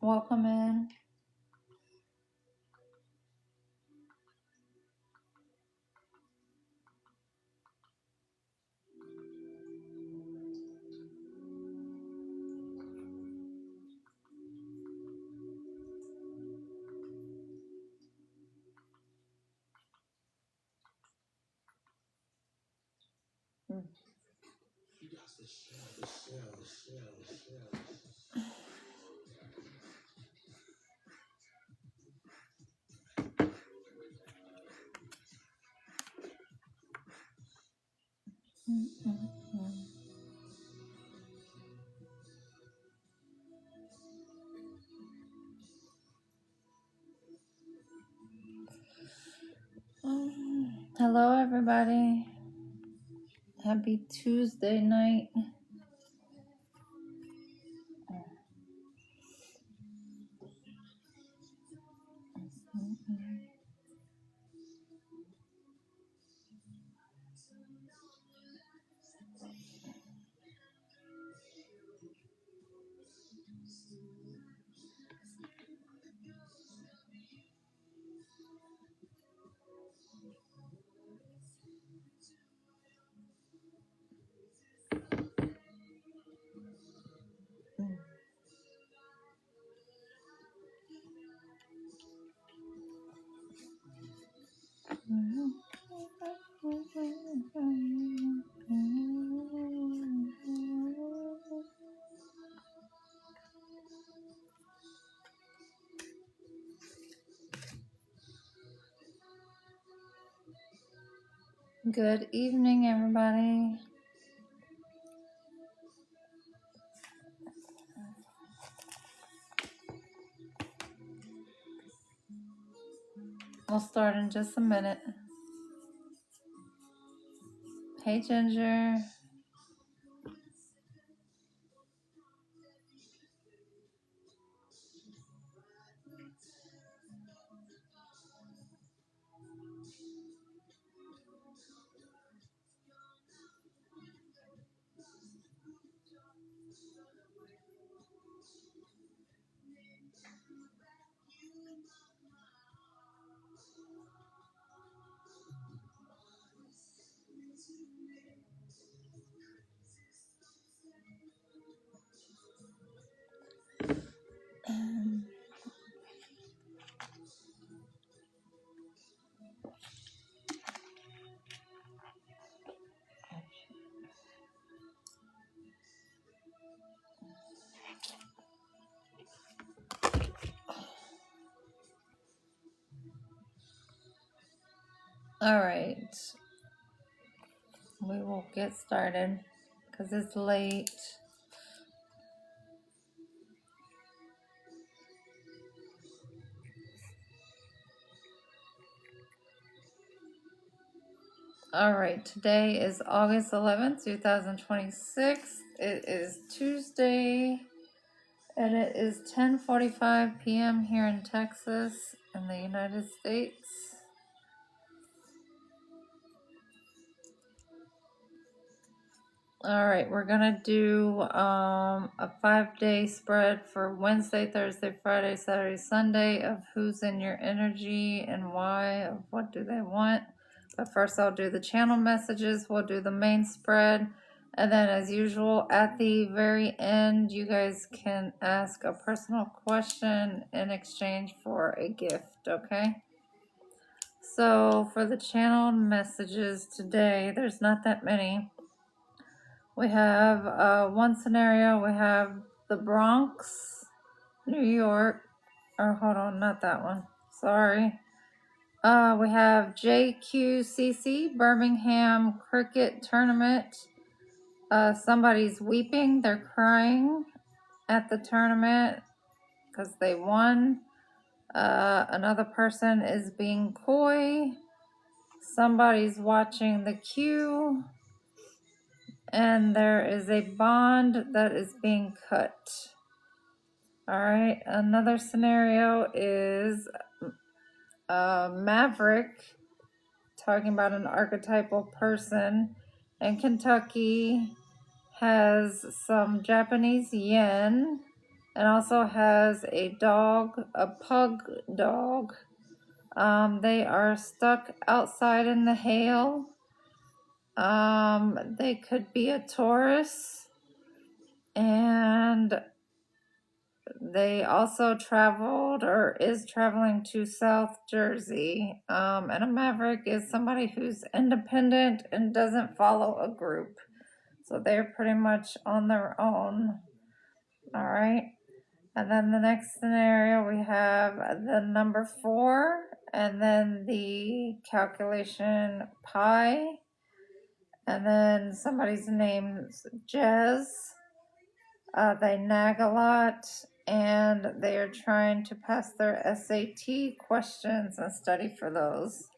Welcome in. Hello, everybody. Happy Tuesday night. Good evening, everybody. We'll start in just a minute. Hey, Ginger. All right. We will get started because it's late. All right. Today is August 11th, 2026. It is Tuesday, and it is 10:45 p.m. here in Texas in the United States. All right, we're gonna do a 5-day spread for Wednesday, Thursday, Friday, Saturday, Sunday of who's in your energy and why, of what do they want. But first I'll do the channel messages, we'll do the main spread, and then as usual at the very end you guys can ask a personal question in exchange for a gift, okay? So for the channel messages today, there's not that many. We have one scenario, we have the Bronx, New York, or hold on, not that one, sorry. We have JQCC, Birmingham Cricket Tournament. Somebody's weeping, they're crying at the tournament because they won. Another person is being coy. Somebody's watching the queue. And there is a bond that is being cut. Alright, another scenario is Maverick, talking about an archetypal person in Kentucky, has some Japanese yen, and also has a dog, a pug dog. They are stuck outside in the hail. They could be a Taurus, and they also traveled or is traveling to South Jersey. And a Maverick is somebody who's independent and doesn't follow a group. So they're pretty much on their own. All right. And then the next scenario, we have the number 4 and then the calculation pi. And then somebody's name's Jez. They nag a lot, and they are trying to pass their SAT questions and study for those.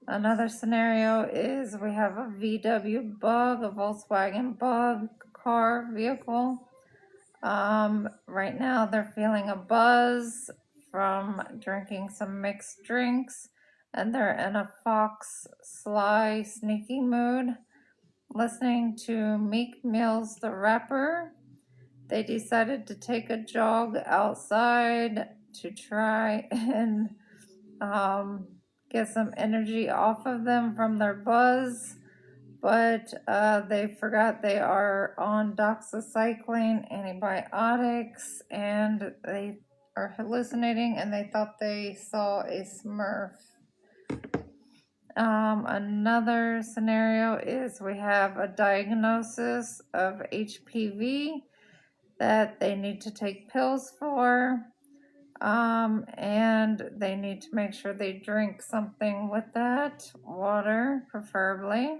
Another scenario is we have a VW Bug, a Volkswagen Bug car vehicle. Right now they're feeling a buzz from drinking some mixed drinks, and they're in a fox, sly, sneaky mood. Listening to Meek Mill's The Rapper, they decided to take a jog outside to try and get some energy off of them from their buzz, but they forgot they are on doxycycline antibiotics, and they are hallucinating, and they thought they saw a Smurf. Another scenario is we have a diagnosis of HPV that they need to take pills for, and they need to make sure they drink something with that, water preferably.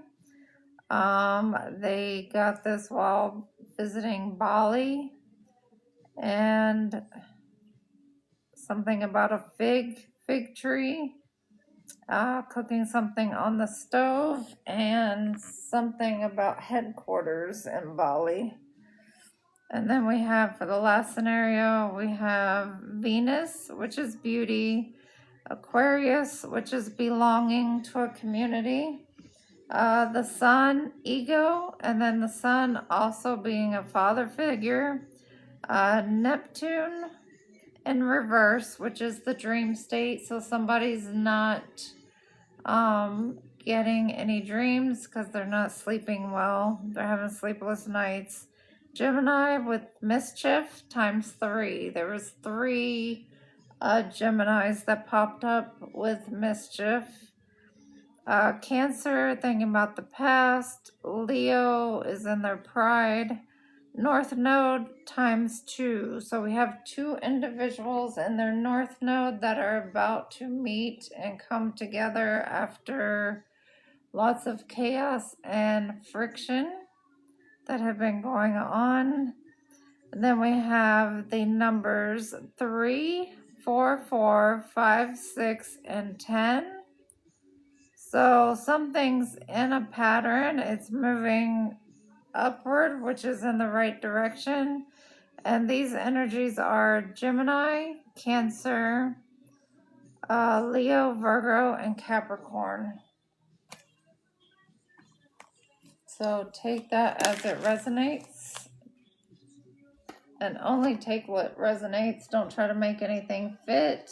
They got this while visiting Bali, and something about a fig tree, cooking something on the stove, and something about headquarters in Bali. And then we have, for the last scenario, we have Venus, which is beauty, Aquarius, which is belonging to a community, the Sun, ego, and then the Sun also being a father figure, Neptune in reverse, which is the dream state, so somebody's not getting any dreams because they're not sleeping well, they're having sleepless nights. Gemini with mischief times 3. There was 3 Geminis that popped up with mischief. Cancer, thinking about the past. Leo is in their pride. North Node times 2. So we have 2 individuals in their North Node that are about to meet and come together after lots of chaos and friction that have been going on. And then we have the numbers 3, 4, 4, 5, 6, and 10. So something's in a pattern. It's moving upward, which is in the right direction. And these energies are Gemini, Cancer, Leo, Virgo, and Capricorn. So take that as it resonates, and only take what resonates. Don't try to make anything fit.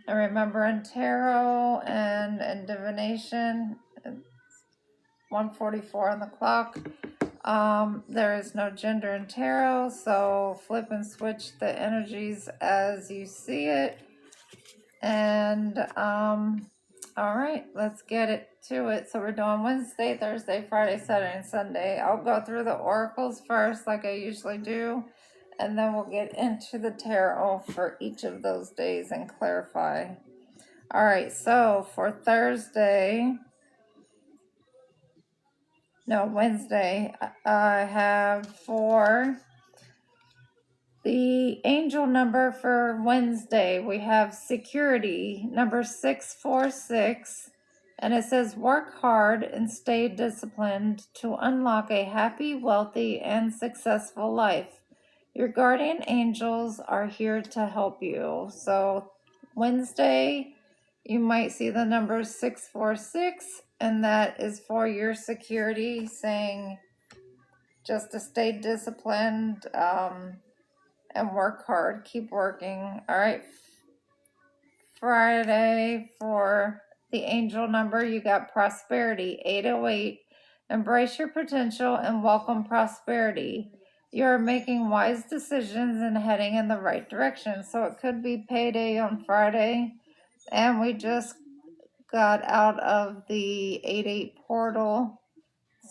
And remember, in tarot and in divination, it's 1:44 on the clock. There is no gender in tarot, so flip and switch the energies as you see it. And all right, let's get it to it. So we're doing Wednesday, Thursday, Friday, Saturday, and Sunday. I'll go through the oracles first, like I usually do, and then we'll get into the tarot for each of those days and clarify. All right, so for Wednesday, I have for the angel number for Wednesday, we have security, number 646, and it says work hard and stay disciplined to unlock a happy, wealthy, and successful life. Your guardian angels are here to help you. So Wednesday, you might see the number 646, and that is for your security, saying just to stay disciplined, and work hard, keep working. All right, Friday, for the angel number, you got prosperity, 808. Embrace your potential and welcome prosperity. You're making wise decisions and heading in the right direction. So it could be payday on Friday, and we just got out of the 8-8 portal,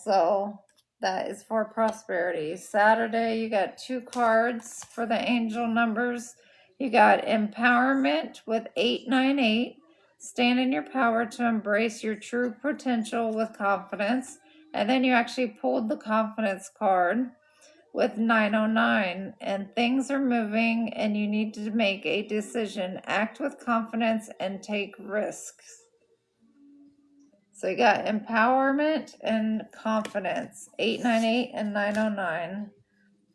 so that is for prosperity. Saturday, you got 2 cards for the angel numbers. You got empowerment with 898. Stand in your power to embrace your true potential with confidence. And then you actually pulled the confidence card with 909. And things are moving and you need to make a decision. Act with confidence and take risks. So you got empowerment and confidence, 898 and 909.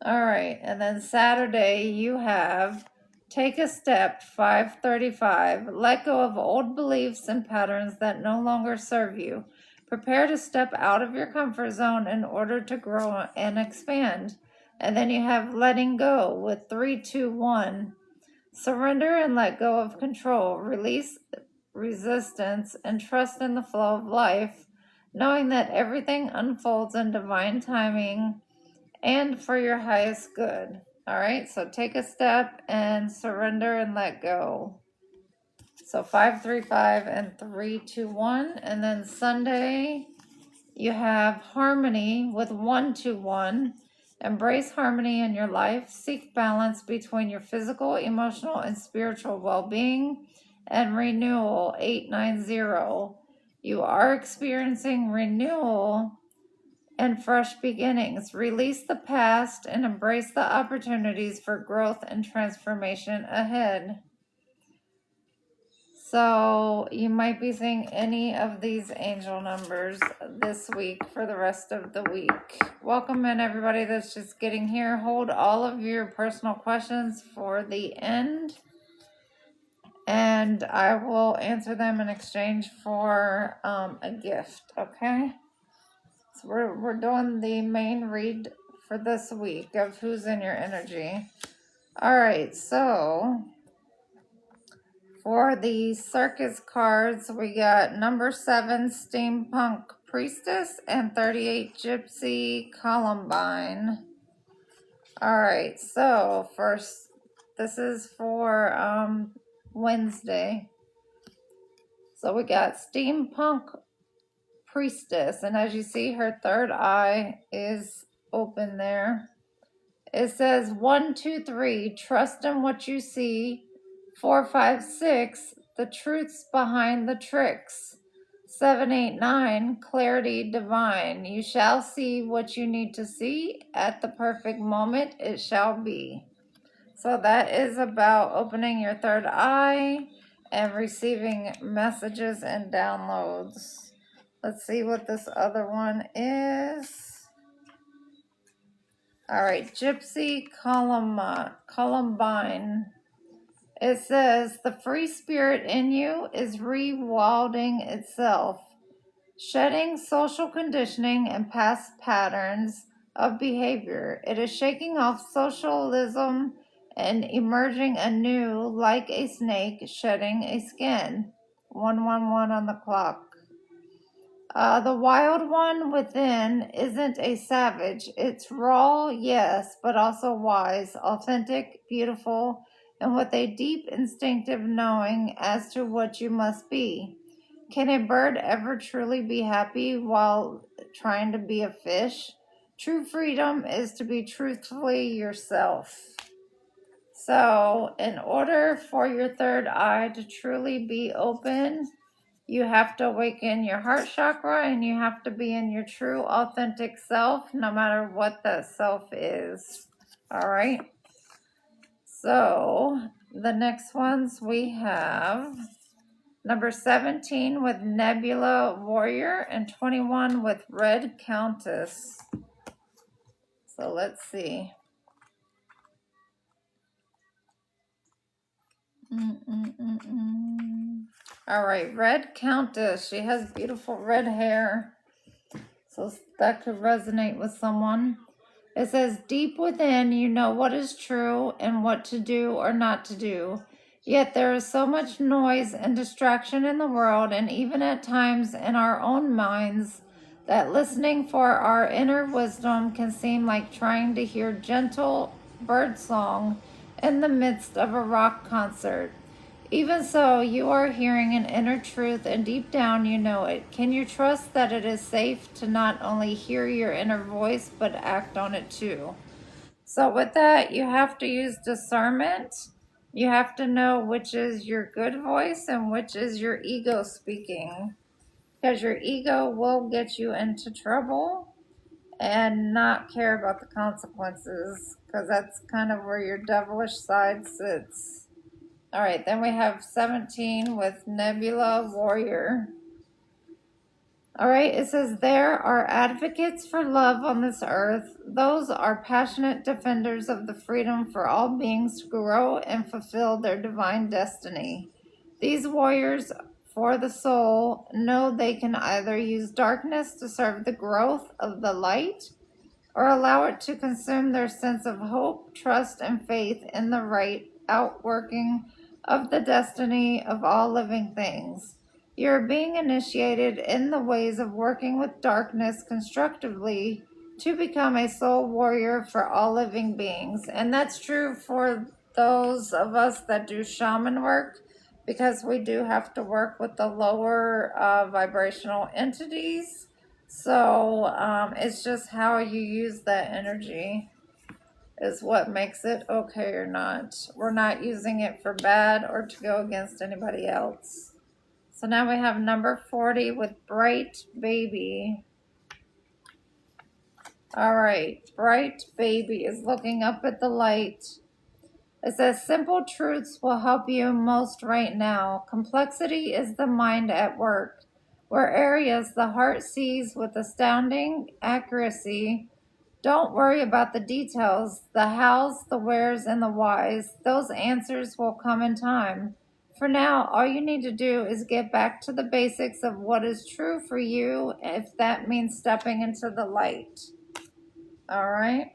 All right, and then Saturday you have take a step, 535. Let go of old beliefs and patterns that no longer serve you. Prepare to step out of your comfort zone in order to grow and expand. And then you have letting go with 321. Surrender and let go of control. Release resistance and trust in the flow of life, knowing that everything unfolds in divine timing and for your highest good. All right, so take a step and surrender and let go. So 535 and 321. And then Sunday, you have harmony with 121. Embrace harmony in your life. Seek balance between your physical, emotional, and spiritual well-being. And renewal, 890. You are experiencing renewal and fresh beginnings. Release the past and embrace the opportunities for growth and transformation ahead. So you might be seeing any of these angel numbers this week for the rest of the week. Welcome in everybody that's just getting here. Hold all of your personal questions for the end, and I will answer them in exchange for a gift, okay? So we're doing the main read for this week of who's in your energy. All right, so for the circus cards, we got number 7, Steampunk Priestess, and 38, Gypsy Columbine. All right, so first, this is for Wednesday. So we got Steampunk Priestess, and as you see, her third eye is open there. It says 1, 2, 3, trust in what you see. 4, 5, 6, the truths behind the tricks. 7, 8, 9, clarity divine. You shall see what you need to see. At the perfect moment, it shall be. So that is about opening your third eye and receiving messages and downloads. Let's see what this other one is. All right, Gypsy Columbine. It says, the free spirit in you is rewilding itself, shedding social conditioning and past patterns of behavior. It is shaking off socialism and emerging anew like a snake shedding a skin. 111 on the clock. The wild one within isn't a savage. It's raw, yes, but also wise, authentic, beautiful, and with a deep instinctive knowing as to what you must be. Can a bird ever truly be happy while trying to be a fish? True freedom is to be truthfully yourself. So, in order for your third eye to truly be open, you have to awaken your heart chakra and you have to be in your true, authentic self, no matter what that self is. All right. So, the next ones we have number 17 with Nebula Warrior and 21 with Red Countess. So, let's see. All right, Red Countess. She has beautiful red hair. So that could resonate with someone. It says, deep within, you know what is true and what to do or not to do. Yet there is so much noise and distraction in the world, and even at times in our own minds, that listening for our inner wisdom can seem like trying to hear gentle bird song in the midst of a rock concert. Even so, you are hearing an inner truth, and deep down you know it. Can you trust that it is safe to not only hear your inner voice, but act on it too? So with that, you have to use discernment. You have to know which is your good voice and which is your ego speaking. Because your ego will get you into trouble and not care about the consequences. Because that's kind of where your devilish side sits. All right, then we have 17 with Nebula Warrior. All right, it says, there are advocates for love on this earth. Those are passionate defenders of the freedom for all beings to grow and fulfill their divine destiny. These warriors for the soul know they can either use darkness to serve the growth of the light or allow it to consume their sense of hope, trust, and faith in the right outworking of the destiny of all living things. You're being initiated in the ways of working with darkness constructively to become a soul warrior for all living beings. And that's true for those of us that do shaman work, because we do have to work with the lower vibrational entities. So it's just how you use that energy is what makes it okay or not. We're not using it for bad or to go against anybody else. So now we have number 40 with Bright Baby. All right, Bright Baby is looking up at the light. It says, simple truths will help you most right now. Complexity is the mind at work, where areas the heart sees with astounding accuracy. Don't worry about the details, the hows, the wheres, and the whys. Those answers will come in time. For now, all you need to do is get back to the basics of what is true for you, if that means stepping into the light. All right.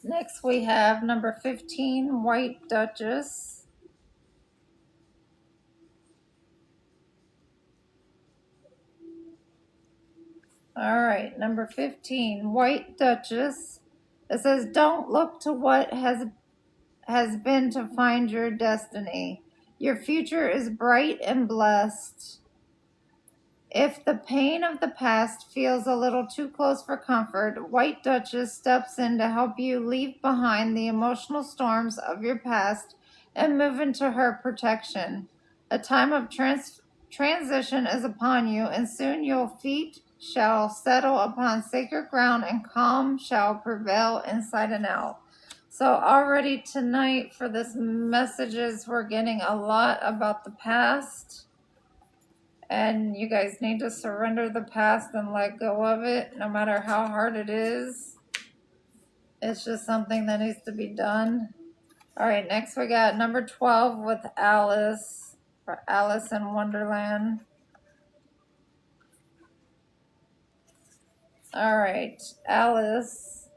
Next we have number 15, White Duchess. All right, number 15, White Duchess. It says, don't look to what has been to find your destiny. Your future is bright and blessed. If the pain of the past feels a little too close for comfort, White Duchess steps in to help you leave behind the emotional storms of your past and move into her protection. A time of transition is upon you, and soon your feet shall settle upon sacred ground and calm shall prevail inside and out. So already tonight for this messages, we're getting a lot about the past. And you guys need to surrender the past and let go of it, no matter how hard it is. It's just something that needs to be done. All right, next we got number 12 with Alice, or Alice in Wonderland. All right, Alice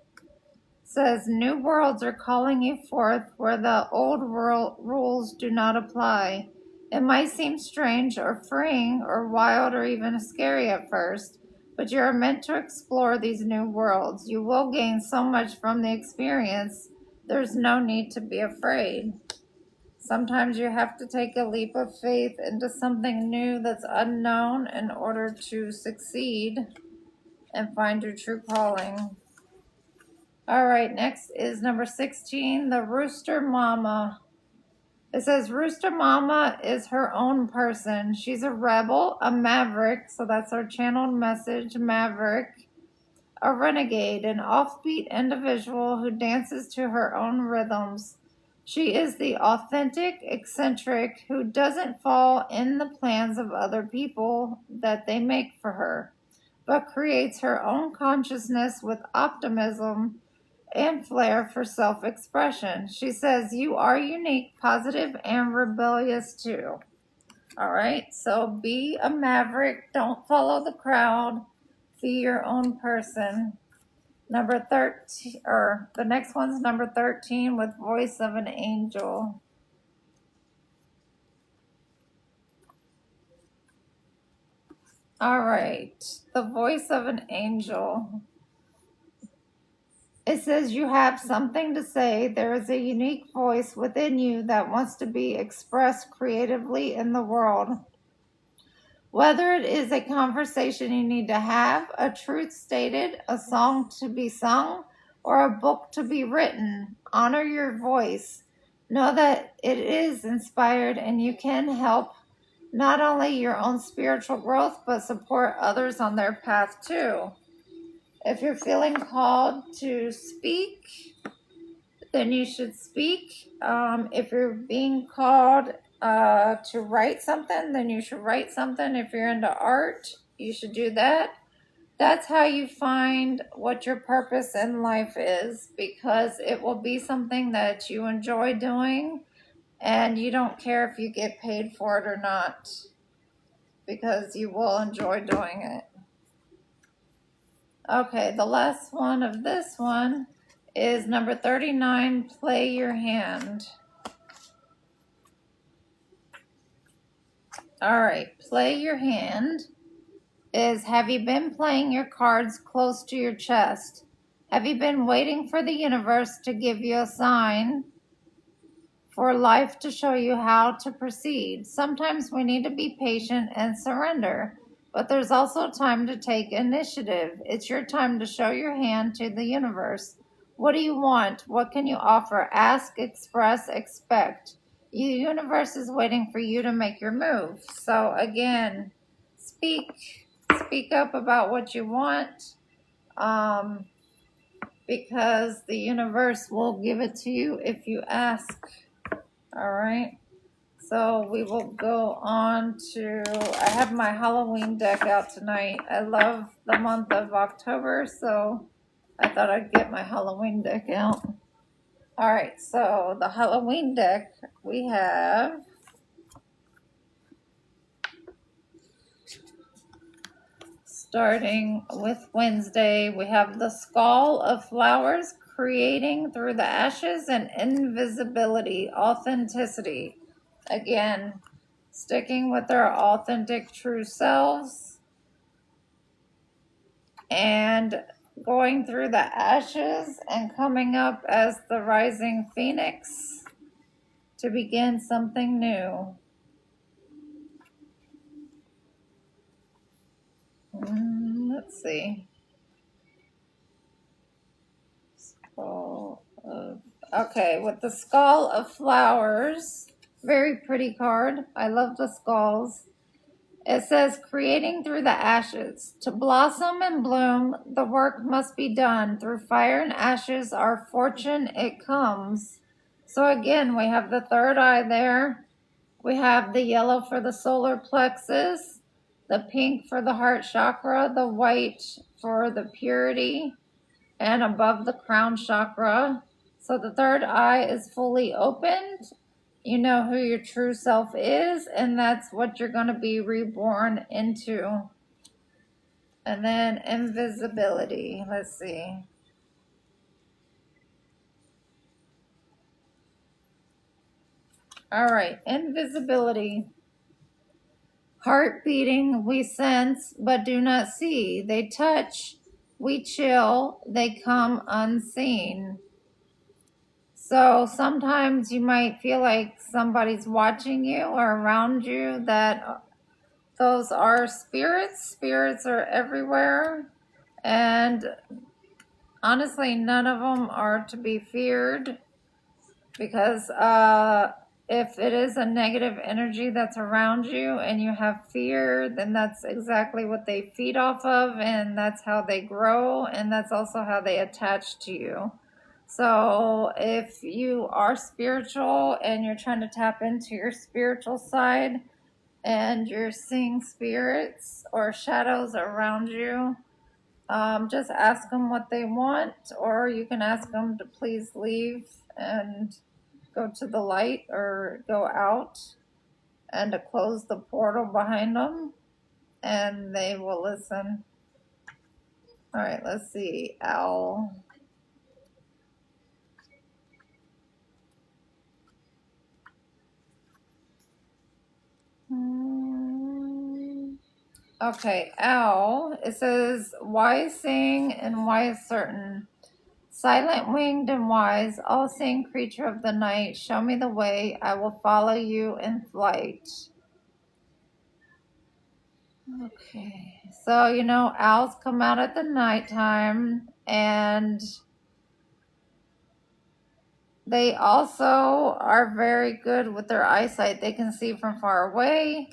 says new worlds are calling you forth where the old world rules do not apply. It might seem strange or freeing or wild or even scary at first, but you are meant to explore these new worlds. You will gain so much from the experience. There's no need to be afraid. Sometimes you have to take a leap of faith into something new that's unknown in order to succeed and find your true calling. All right, next is number 16, the Rooster Mama. It says Rooster Mama is her own person. She's a rebel, a maverick, so that's our channeled message, maverick, a renegade, an offbeat individual who dances to her own rhythms. She is the authentic eccentric who doesn't fall in the plans of other people that they make for her, but creates her own consciousness with optimism and flair for self-expression. She says, you are unique, positive, and rebellious too. All right, so be a maverick. Don't follow the crowd. Be your own person. Number 13, or the next one's number 13 with voice of an angel. All right, the voice of an angel. It says you have something to say. There is a unique voice within you that wants to be expressed creatively in the world. Whether it is a conversation you need to have, a truth stated, a song to be sung, or a book to be written, honor your voice. Know that it is inspired and you can help not only your own spiritual growth, but support others on their path too. If you're feeling called to speak, then you should speak. If you're being called to write something, then you should write something. If you're into art, you should do that. That's how you find what your purpose in life is, because it will be something that you enjoy doing and you don't care if you get paid for it or not, because you will enjoy doing it. Okay, the last one of this one is number 39, play your hand. All right, play your hand is, have you been playing your cards close to your chest? Have you been waiting for the universe to give you a sign for life to show you how to proceed? Sometimes we need to be patient and surrender, but there's also time to take initiative. It's your time to show your hand to the universe. What do you want? What can you offer? Ask, express, expect. The universe is waiting for you to make your move. So again, speak up about what you want, because the universe will give it to you if you ask. All right. So we will go on to, I have my Halloween deck out tonight. I love the month of October, so I thought I'd get my Halloween deck out. All right, so the Halloween deck, we have starting with Wednesday, we have the Skull of Flowers, creating through the ashes and invisibility, authenticity. Again, sticking with our authentic true selves and going through the ashes and coming up as the rising phoenix to begin something new. Let's see. Okay, with the Skull of Flowers, very pretty card. I love the skulls. It says, creating through the ashes. To blossom and bloom, the work must be done. Through fire and ashes, our fortune it comes. So again, we have the third eye there. We have the yellow for the solar plexus, the pink for the heart chakra, the white for the purity, and above the crown chakra. So the third eye is fully opened. You know who your true self is, and that's what you're going to be reborn into. And then invisibility. Let's see. All right, invisibility. Heart beating, we sense but do not see. They touch, we chill, they come unseen. So sometimes you might feel like somebody's watching you or around you, that those are spirits. Spirits are everywhere. And honestly, none of them are to be feared, because if it is a negative energy that's around you and you have fear, then that's exactly what they feed off of, and that's how they grow, and that's also how they attach to you. So if you are spiritual and you're trying to tap into your spiritual side and you're seeing spirits or shadows around you, just ask them what they want, or you can ask them to please leave and go to the light or go out, and to close the portal behind them, and they will listen. All right, let's see. Owl. Okay, owl. It says, wise saying and wise certain. Silent winged and wise, all seeing creature of the night, show me the way, I will follow you in flight. Okay, so owls come out at the nighttime, and they also are very good with their eyesight. They can see from far away,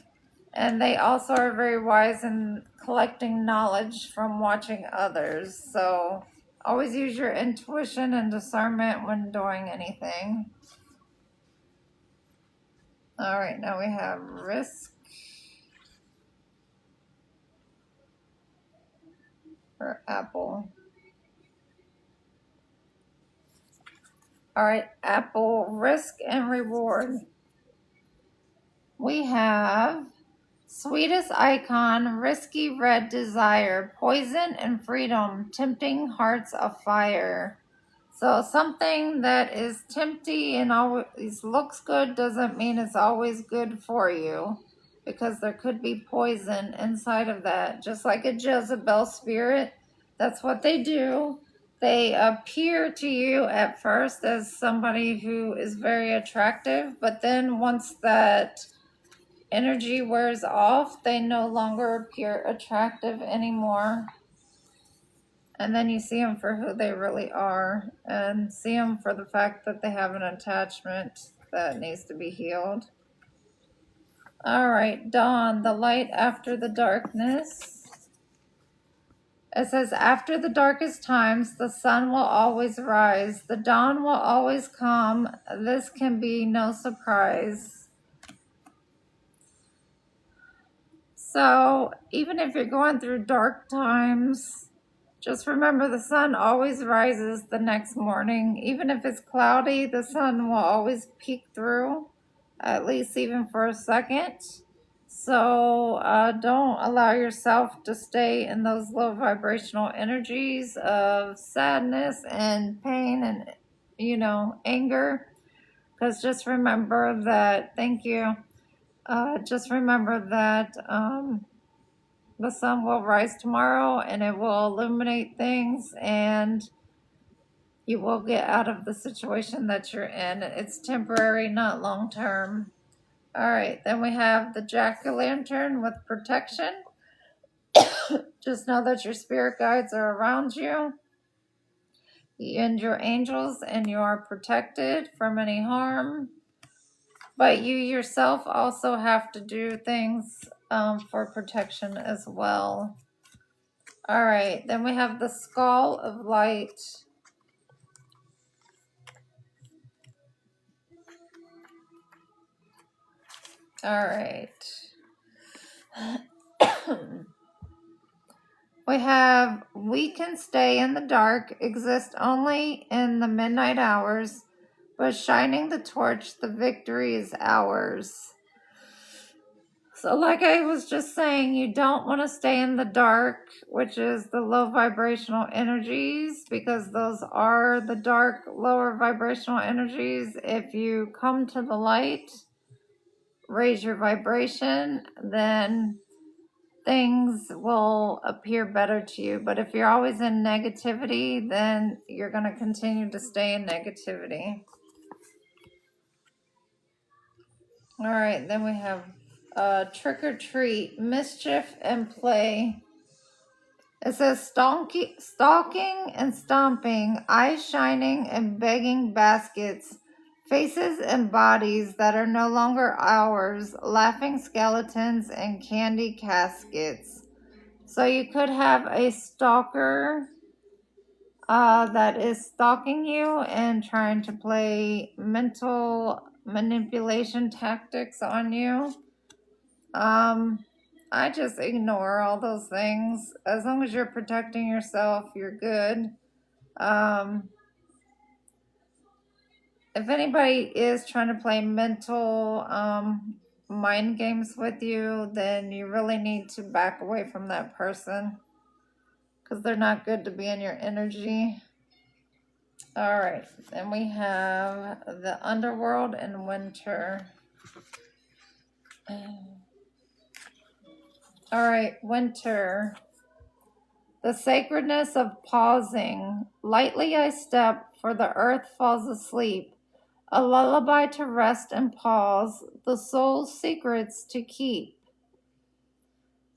and they also are very wise in collecting knowledge from watching others. So always use your intuition and discernment when doing anything. All right, now we have risk for apple. All right, apple, risk and reward. We have sweetest icon, risky red desire, poison and freedom, tempting hearts afire. So something that is tempting and always looks good doesn't mean it's always good for you, because there could be poison inside of that. Just like a Jezebel spirit, that's what they do. They appear to you at first as somebody who is very attractive, but then once that energy wears off, they no longer appear attractive anymore. And then you see them for who they really are, and see them for the fact that they have an attachment that needs to be healed. All right, dawn, the light after the darkness. It says, after the darkest times, the sun will always rise. The dawn will always come. This can be no surprise. So even if you're going through dark times, just remember the sun always rises the next morning. Even if it's cloudy, the sun will always peek through, at least even for a second. So don't allow yourself to stay in those low vibrational energies of sadness and pain and, anger. Because just remember that, thank you. Just remember that the sun will rise tomorrow, and it will illuminate things, and you will get out of the situation that you're in. It's temporary, not long term. All right, then we have the jack-o'-lantern with protection. Just know that your spirit guides are around you and your angels, and you are protected from any harm. But you yourself also have to do things for protection as well. All right, then we have the skull of light. All right. We have, we can stay in the dark, exist only in the midnight hours, but shining the torch, the victory is ours. So like I was just saying, you don't want to stay in the dark, which is the low vibrational energies, because those are the dark, lower vibrational energies. If you come to the light, raise your vibration, then things will appear better to you. But if you're always in negativity, then you're going to continue to stay in negativity. All right, then we have trick or treat, mischief and play. It says stalking and stomping, eyes shining and begging baskets, faces and bodies that are no longer ours, laughing skeletons and candy caskets. So you could have a stalker that is stalking you and trying to play mental manipulation tactics on you. I just ignore all those things. As long as you're protecting yourself, you're good. If anybody is trying to play mental mind games with you, then you really need to back away from that person, because they're not good to be in your energy. All right, then we have the underworld and winter. All right, winter. The sacredness of pausing. Lightly I step, for the earth falls asleep. A lullaby to rest and pause, the soul's secrets to keep.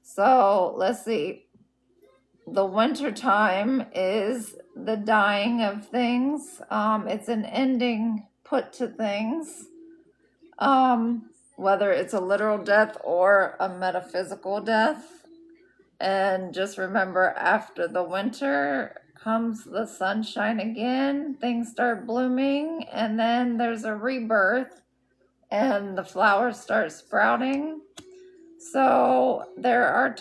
So, let's see. The winter time is the dying of things. It's an ending put to things. Whether it's a literal death or a metaphysical death. And just remember, after the winter comes the sunshine again. Things start blooming, and then there's a rebirth, and the flowers start sprouting. So there are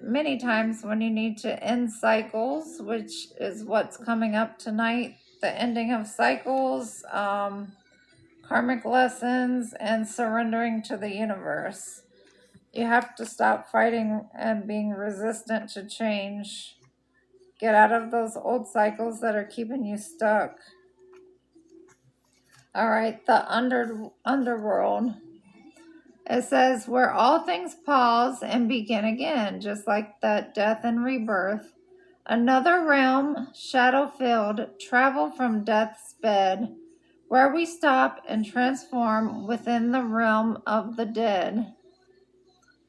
many times when you need to end cycles, which is what's coming up tonight. The ending of cycles, karmic lessons, and surrendering to the universe. You have to stop fighting and being resistant to change. Get out of those old cycles that are keeping you stuck. All right, the underworld. It says, where all things pause and begin again, just like that death and rebirth. Another realm, shadow-filled, travel from death's bed, where we stop and transform within the realm of the dead.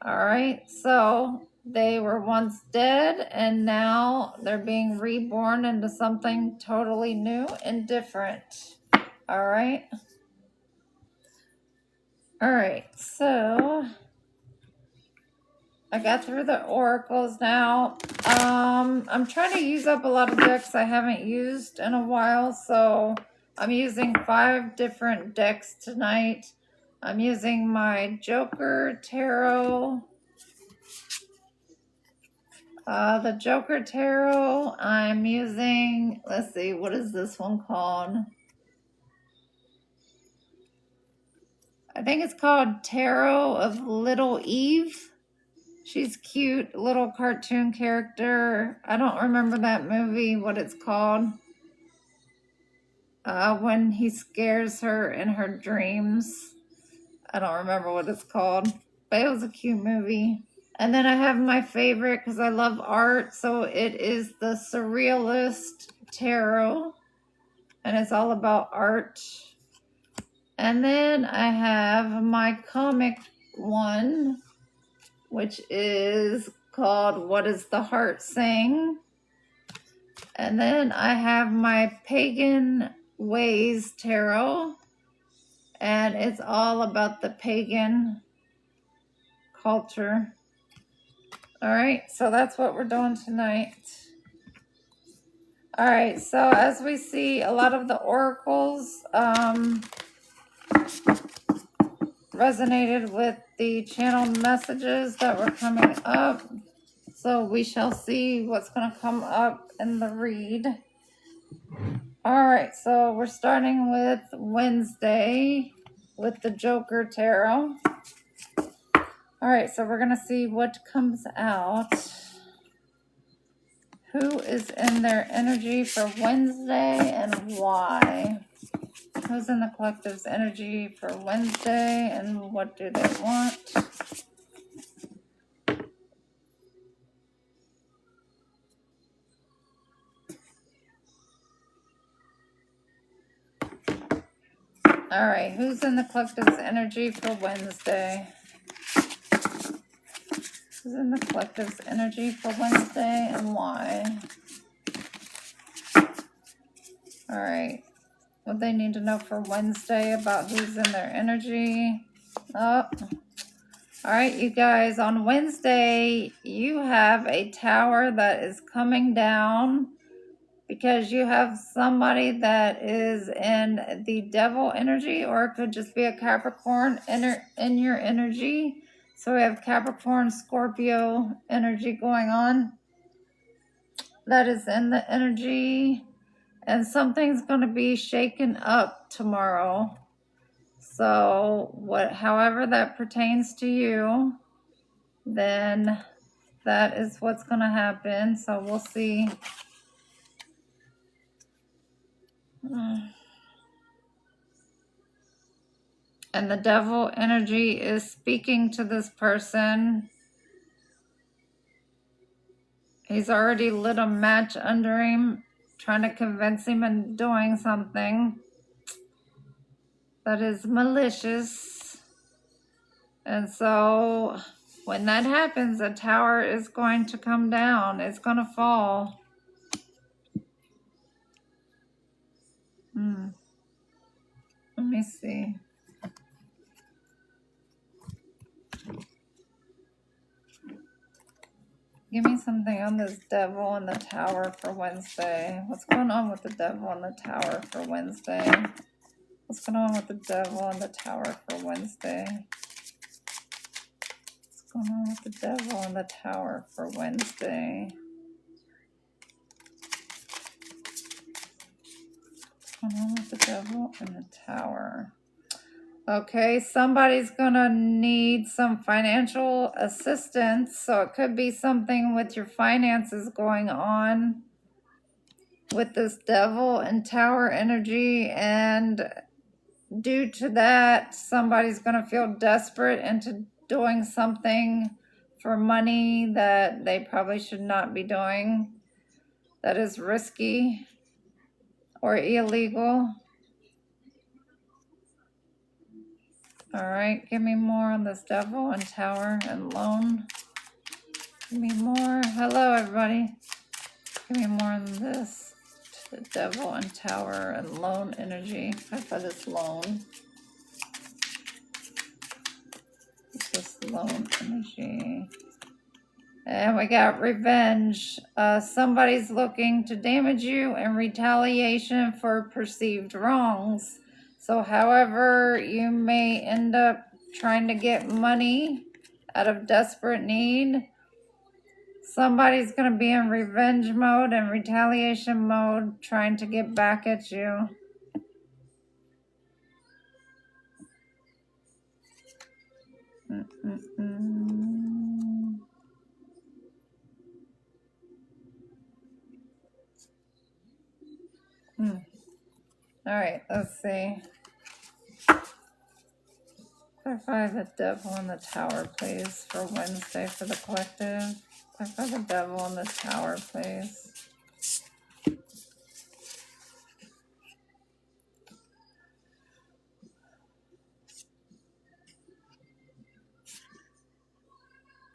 All right, so they were once dead, and now they're being reborn into something totally new and different. All right. All right, so I got through the oracles now. I'm trying to use up a lot of decks I haven't used in a while, so I'm using 5 different decks tonight. I'm using my Joker Tarot. The Joker Tarot, I'm using, let's see, what is this one called? I think it's called Tarot of Little Eve. She's cute, little cartoon character. I don't remember that movie, what it's called. When he scares her in her dreams. I don't remember what it's called, but it was a cute movie. And then I have my favorite, because I love art, so it is the Surrealist Tarot, and it's all about art. And then I have my comic one, which is called What Is the Heart Saying? And then I have my Pagan Ways Tarot, and it's all about the pagan culture. All right, so that's what we're doing tonight. All right, so as we see, a lot of the oracles resonated with the channel messages that were coming up. So we shall see what's going to come up in the read. All right, so we're starting with Wednesday with the Joker Tarot. All right, so we're going to see what comes out. Who is in their energy for Wednesday and why? Who's in the collective's energy for Wednesday and what do they want? All right, who's in the collective's energy for Wednesday? Who's in the collective's energy for Wednesday and why? All right, what they need to know for Wednesday about who's in their energy. Oh, all right, you guys, on Wednesday, you have a tower that is coming down because you have somebody that is in the devil energy, or it could just be a Capricorn in your energy. So we have Capricorn, Scorpio energy going on. That is in the energy. And something's going to be shaken up tomorrow. So however that pertains to you, then that is what's going to happen. So we'll see. And the devil energy is speaking to this person. He's already lit a match under him, trying to convince him into doing something that is malicious. And so when that happens, the tower is going to come down. It's going to fall. Let me see. Give me something on this devil and the tower for Wednesday. What's going on with the devil and the tower for Wednesday? What's going on with the devil and the tower for Wednesday? What's going on with the devil and the tower for Wednesday? What's going on with the devil and the tower? Okay, somebody's gonna need some financial assistance, so it could be something with your finances going on with this devil and tower energy, and due to that, somebody's gonna feel desperate into doing something for money that they probably should not be doing, that is risky or illegal. All right, give me more on this devil and tower and loan. Give me more. Hello, everybody. Give me more on this. The devil and tower and loan energy. For this loan. What's this loan energy? And we got revenge. Somebody's looking to damage you in retaliation for perceived wrongs. So however you may end up trying to get money out of desperate need, somebody's going to be in revenge mode and retaliation mode trying to get back at you. All right, let's see. Clarify the devil and the tower, please, for Wednesday for the collective. Clarify the devil and the tower, please.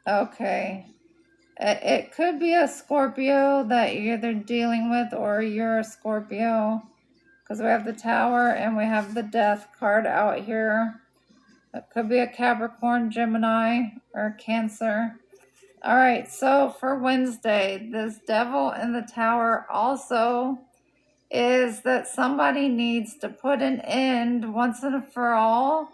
Okay. It could be a Scorpio that you're either dealing with, or you're a Scorpio, because we have the tower and we have the death card out here. It could be a Capricorn, Gemini, or Cancer. All right, so for Wednesday, this devil in the tower also is that somebody needs to put an end once and for all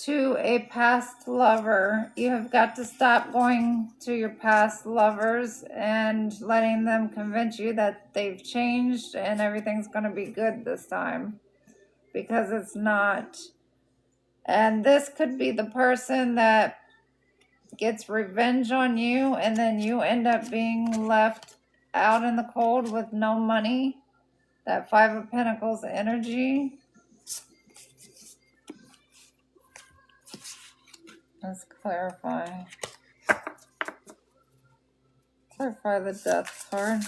to a past lover. You have got to stop going to your past lovers and letting them convince you that they've changed and everything's going to be good this time, because it's not. And this could be the person that gets revenge on you, and then you end up being left out in the cold with no money. That Five of Pentacles energy. Let's clarify. Clarify the death card.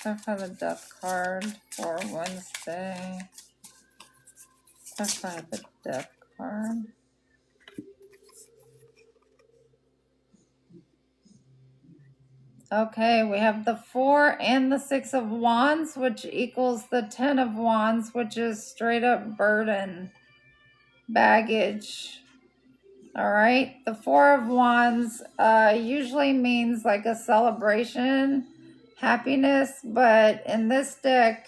Clarify the death card for Wednesday. Clarify the death card. Okay, we have the 4 and the 6 of Wands, which equals the 10 of Wands, which is straight up burden, baggage. All right, the 4 of Wands usually means like a celebration, happiness, but in this deck,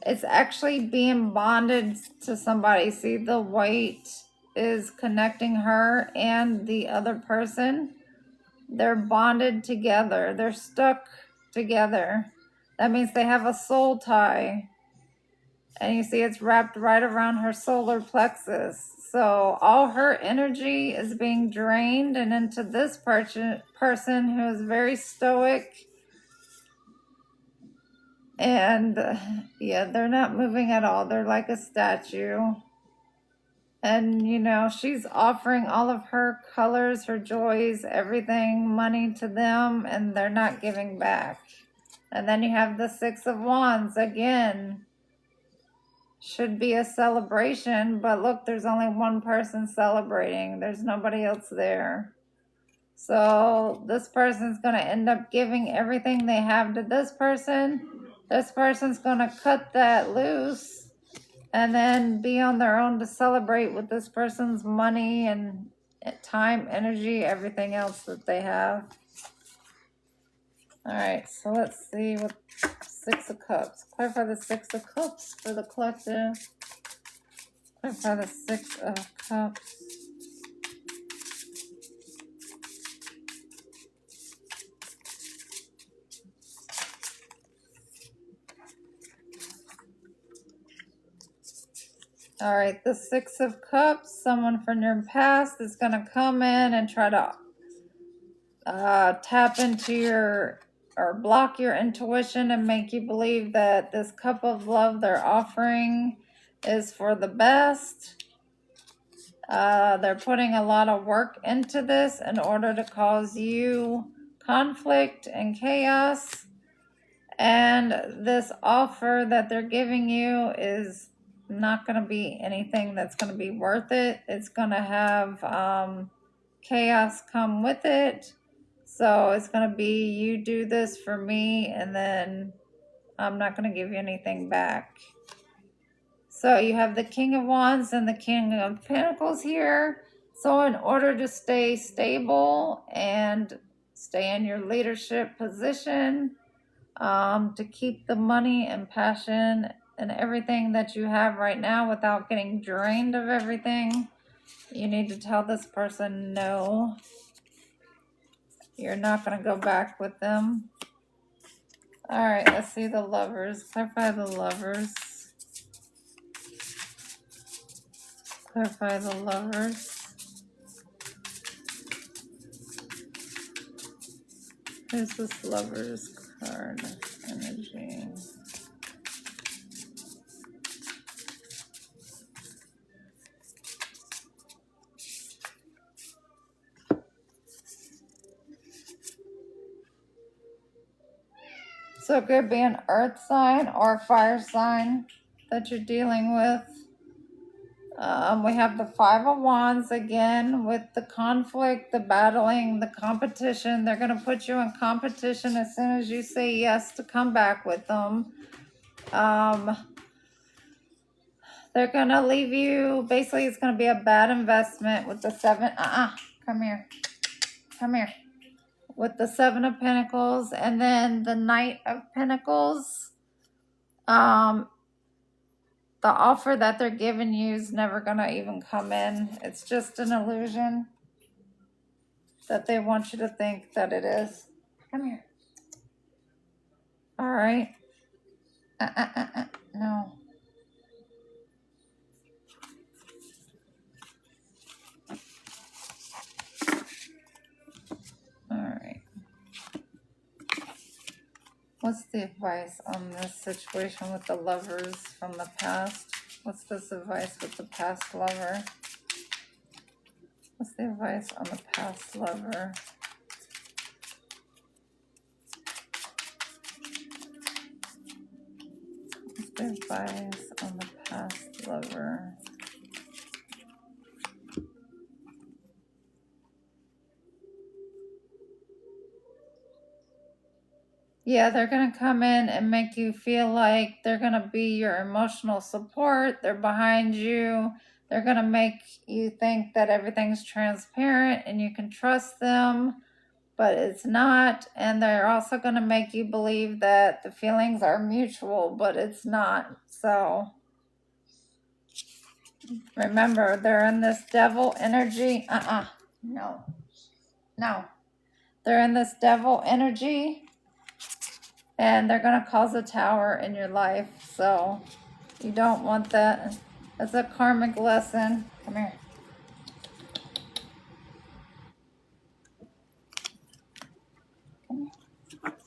it's actually being bonded to somebody. See, the white is connecting her and the other person. They're bonded together. They're stuck together. That means they have a soul tie. And you see it's wrapped right around her solar plexus. So all her energy is being drained and into this person who is very stoic. And yeah, they're not moving at all. They're like a statue. And, you know, she's offering all of her colors, her joys, everything, money to them, and they're not giving back. And then you have the 6 of Wands again. Should be a celebration, but look, there's only one person celebrating. There's nobody else there. So this person's going to end up giving everything they have to this person. This person's going to cut that loose and then be on their own to celebrate with this person's money and time, energy, everything else that they have. All right, so let's see what 6 of Cups. Clarify the 6 of Cups for the collective. Clarify the 6 of Cups. All right, the 6 of Cups, someone from your past is going to come in and try to tap into your, or block your intuition and make you believe that this cup of love they're offering is for the best. They're putting a lot of work into this in order to cause you conflict and chaos. And this offer that they're giving you is not going to be anything that's going to be worth it. It's going to have chaos come with it. So it's going to be, you do this for me, and then I'm not going to give you anything back. So you have the King of Wands and the King of Pentacles here. So in order to stay stable and stay in your leadership position, to keep the money and passion and everything that you have right now without getting drained of everything, you need to tell this person no. You're not going to go back with them. All right, let's see the Lovers. Clarify the Lovers. Clarify the Lovers. Who's this Lovers card? Energy. So it could be an earth sign or a fire sign that you're dealing with. We have the 5 of Wands again with the conflict, the battling, the competition. They're going to put you in competition as soon as you say yes to come back with them. They're going to leave you. Basically, it's going to be a bad investment with the 7. Come here. Come here. With the 7 of Pentacles and then the Knight of Pentacles. The offer that they're giving you is never going to even come in. It's just an illusion that they want you to think that it is. Come here. All right. No. All right. What's the advice on this situation with the Lovers from the past? What's this advice with the past lover? What's the advice on the past lover? What's the advice on the past lover? Yeah, they're going to come in and make you feel like they're going to be your emotional support. They're behind you. They're going to make you think that everything's transparent and you can trust them, but it's not. And they're also going to make you believe that the feelings are mutual, but it's not. So remember, they're in this devil energy. No. They're in this devil energy. And they're going to cause a tower in your life. So you don't want that. That's a karmic lesson. Come here. Come here.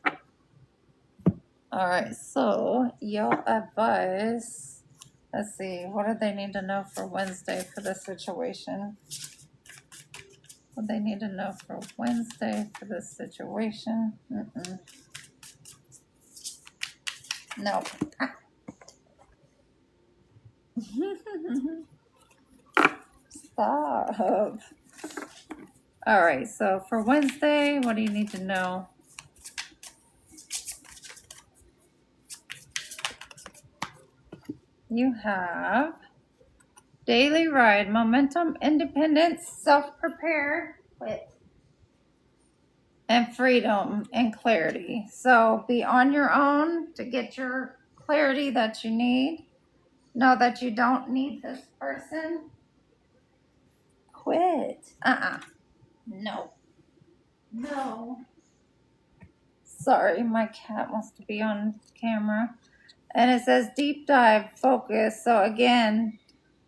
All right. So your advice. Let's see. What do they need to know for Wednesday for this situation? What do they need to know for Wednesday for this situation? No. Stop. All right, so for Wednesday, what do you need to know? You have daily ride, momentum, independence, self-prepared, and freedom and clarity. So be on your own to get your clarity that you need. Know that you don't need this person. Quit. No. Sorry, my cat wants to be on camera. And it says deep dive, focus. So again,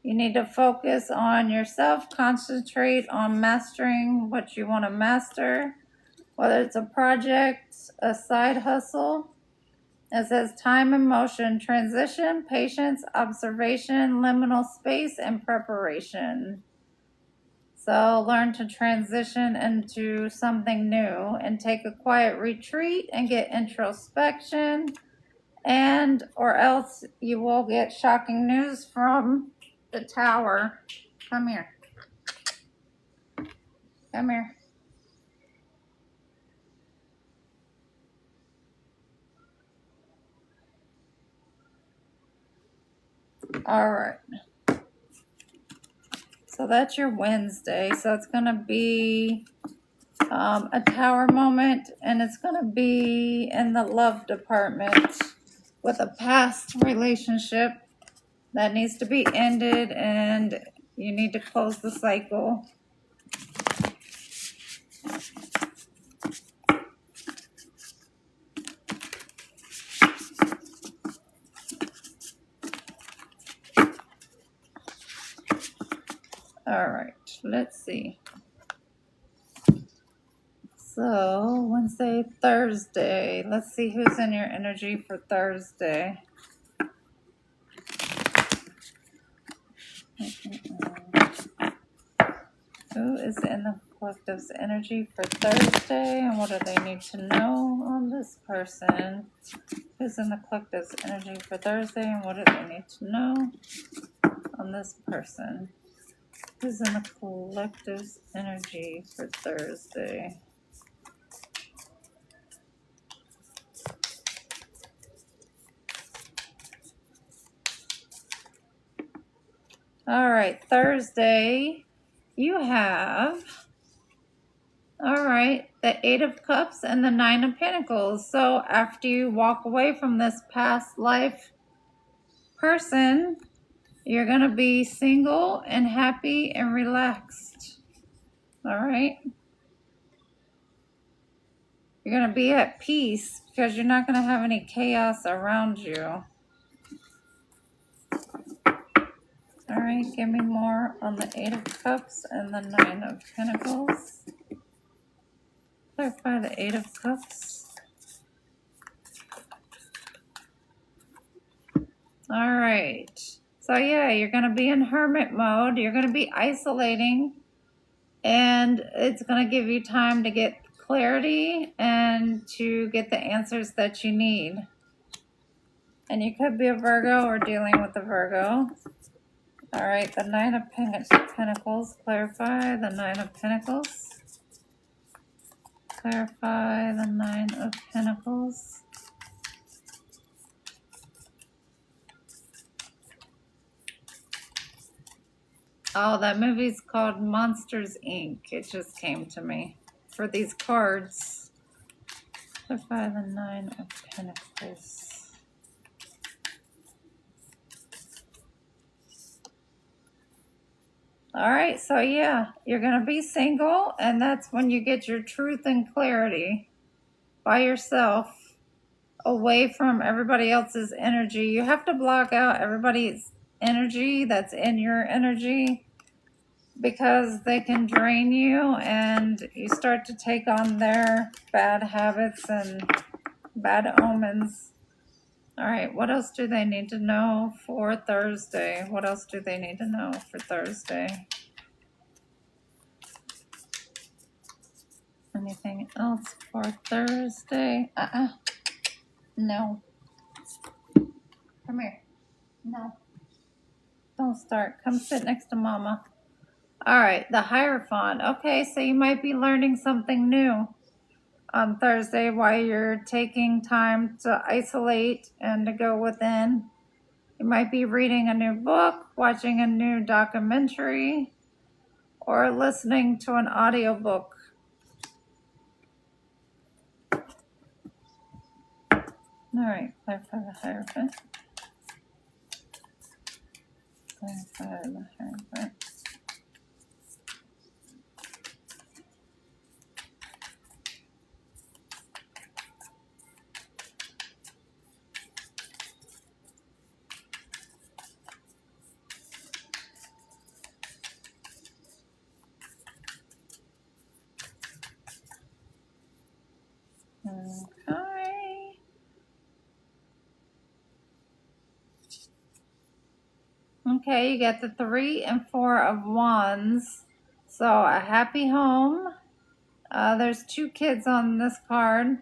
you need to focus on yourself, concentrate on mastering what you want to master, whether it's a project, a side hustle. It says time and motion, transition, patience, observation, liminal space, and preparation. So learn to transition into something new and take a quiet retreat and get introspection, and or else you will get shocking news from the tower. Come here. Come here. All right. So that's your Wednesday. So it's going to be a tower moment, and it's going to be in the love department with a past relationship that needs to be ended, and you need to close the cycle. All right, let's see. So Wednesday, Thursday. Let's see who's in your energy for Thursday. Who is in the collective's energy for Thursday, and what do they need to know on this person? Who's in the collective's energy for Thursday, and what do they need to know on this person? Who's in the collective's energy for Thursday? All right, Thursday, you have, all right, the Eight of Cups and the Nine of Pentacles. So after you walk away from this past life person, you're going to be single and happy and relaxed. All right. You're going to be at peace because you're not going to have any chaos around you. All right, give me more on the Eight of Cups and the Nine of Pentacles. Clarify the Eight of Cups. All right. So yeah, you're going to be in hermit mode. You're going to be isolating And it's going to give you time to get clarity and to get the answers that you need. And you could be a Virgo or dealing with a Virgo. All right, the Nine of Pentacles, clarify the Nine of Pentacles. Clarify the Nine of Pentacles. Oh, that movie's called Monsters, Inc. It just came to me. For these cards, clarify the Nine of Pentacles. All right, so yeah, you're going to be single, and that's when you get your truth and clarity by yourself, away from everybody else's energy. You have to block out everybody's energy that's in your energy, because they can drain you and you start to take on their bad habits and bad omens. All right, what else do they need to know for Thursday? What else do they need to know for Thursday? Anything else for Thursday? No. Come here. No. Don't start. Come sit next to Mama. All right, the Hierophant. Okay, so you might be learning something new on Thursday while you're taking time to isolate and to go within. You might be reading a new book, watching a new documentary, or listening to an audiobook. All right, clarify the Hierophant. Clarify the Hierophant. Okay. Okay, you get the 3 and 4 of Wands. So a happy home. There's 2 kids on this card.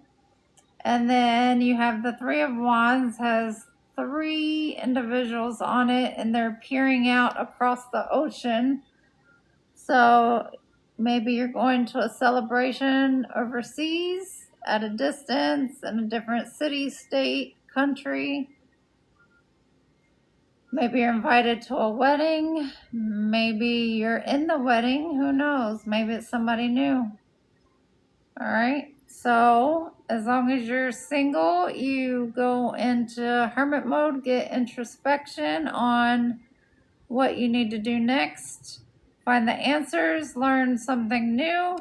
And then you have the 3 of Wands has 3 individuals on it, and they're peering out across the ocean. So maybe you're going to a celebration overseas at a distance in a different city, state, country. Maybe you're invited to a wedding. Maybe you're in the wedding. Who knows? Maybe it's somebody new. All right. So as long as you're single, you go into hermit mode, get introspection on what you need to do next. Find the answers, learn something new,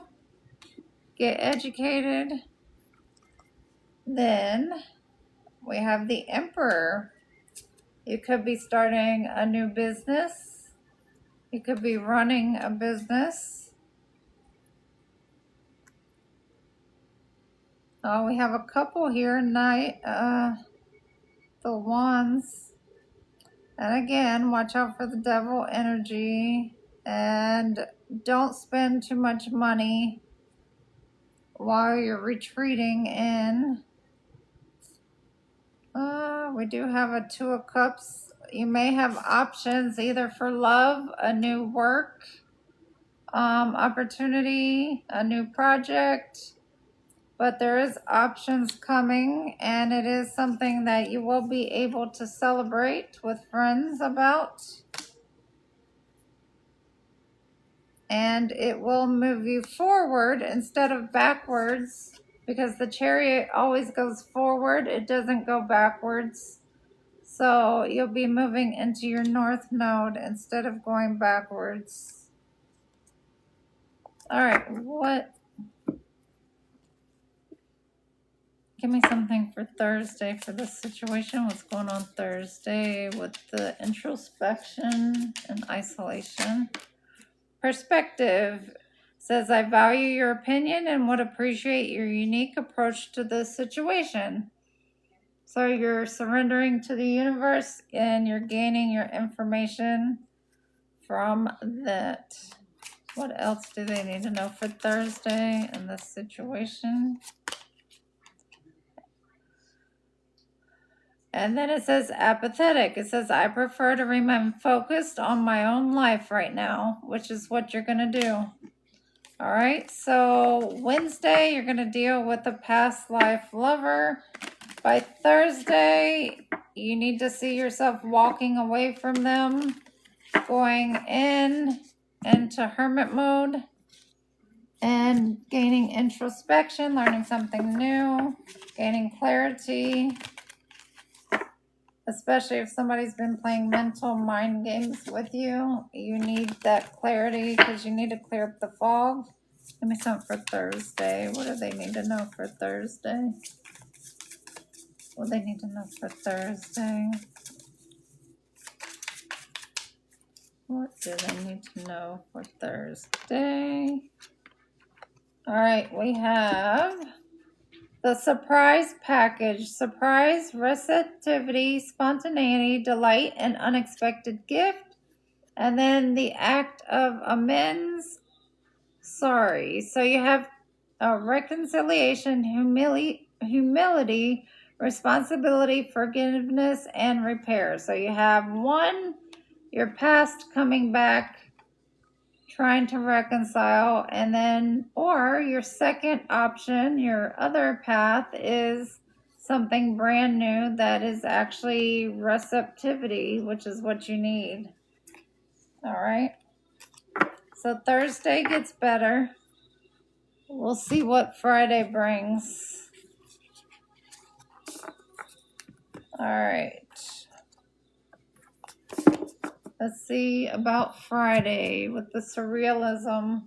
get educated. Then we have the Emperor. You could be starting a new business. You could be running a business. Oh, we have a couple here, the Wands. And again, watch out for the devil energy. And don't spend too much money while you're retreating in. We do have a 2 of Cups. You may have options either for love, a new work opportunity, a new project, but there is options coming, and it is something that you will be able to celebrate with friends about. And it will move you forward instead of backwards, because the Chariot always goes forward. It doesn't go backwards. So you'll be moving into your North Node instead of going backwards. All right, give me something for Thursday for this situation. What's going on Thursday with the introspection and isolation? Perspective says, I value your opinion and would appreciate your unique approach to this situation. So you're surrendering to the universe and you're gaining your information from that. What else do they need to know for Thursday in this situation? And then it says apathetic. It says, I prefer to remain focused on my own life right now, which is what you're going to do. All right. So Wednesday, you're going to deal with a past life lover. By Thursday, you need to see yourself walking away from them, going into hermit mode, and gaining introspection, learning something new, gaining clarity. Especially if somebody's been playing mental mind games with you, you need that clarity because you need to clear up the fog. Give me something for Thursday. What do they need to know for Thursday? What do they need to know for Thursday? What do they need to know for Thursday? All right, we have the surprise package. Surprise, receptivity, spontaneity, delight, and unexpected gift. And then the act of amends, sorry. So you have a reconciliation, humility, responsibility, forgiveness, and repair. So you have one, your past coming back, trying to reconcile, and then, or your second option, your other path is something brand new that is actually receptivity, which is what you need. All right. So Thursday gets better. We'll see what Friday brings. All right. Let's see about Friday with the surrealism.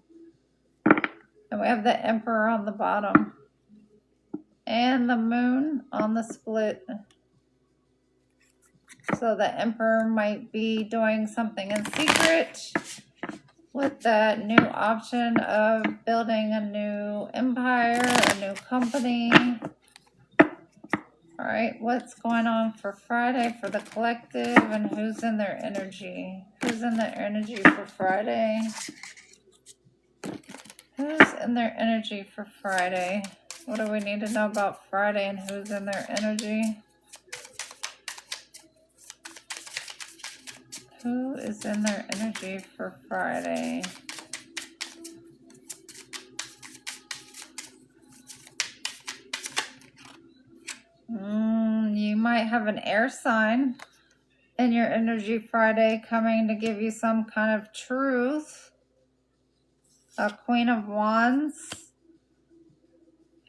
And we have the Emperor on the bottom. And the Moon on the split. So the Emperor might be doing something in secret with that new option of building a new empire, a new company. All right, what's going on for Friday for the collective and who's in their energy? Who's in their energy for Friday? Who's in their energy for Friday? What do we need to know about Friday and who's in their energy? Who is in their energy for Friday? You might have an air sign in your energy Friday coming to give you some kind of truth. A Queen of Wands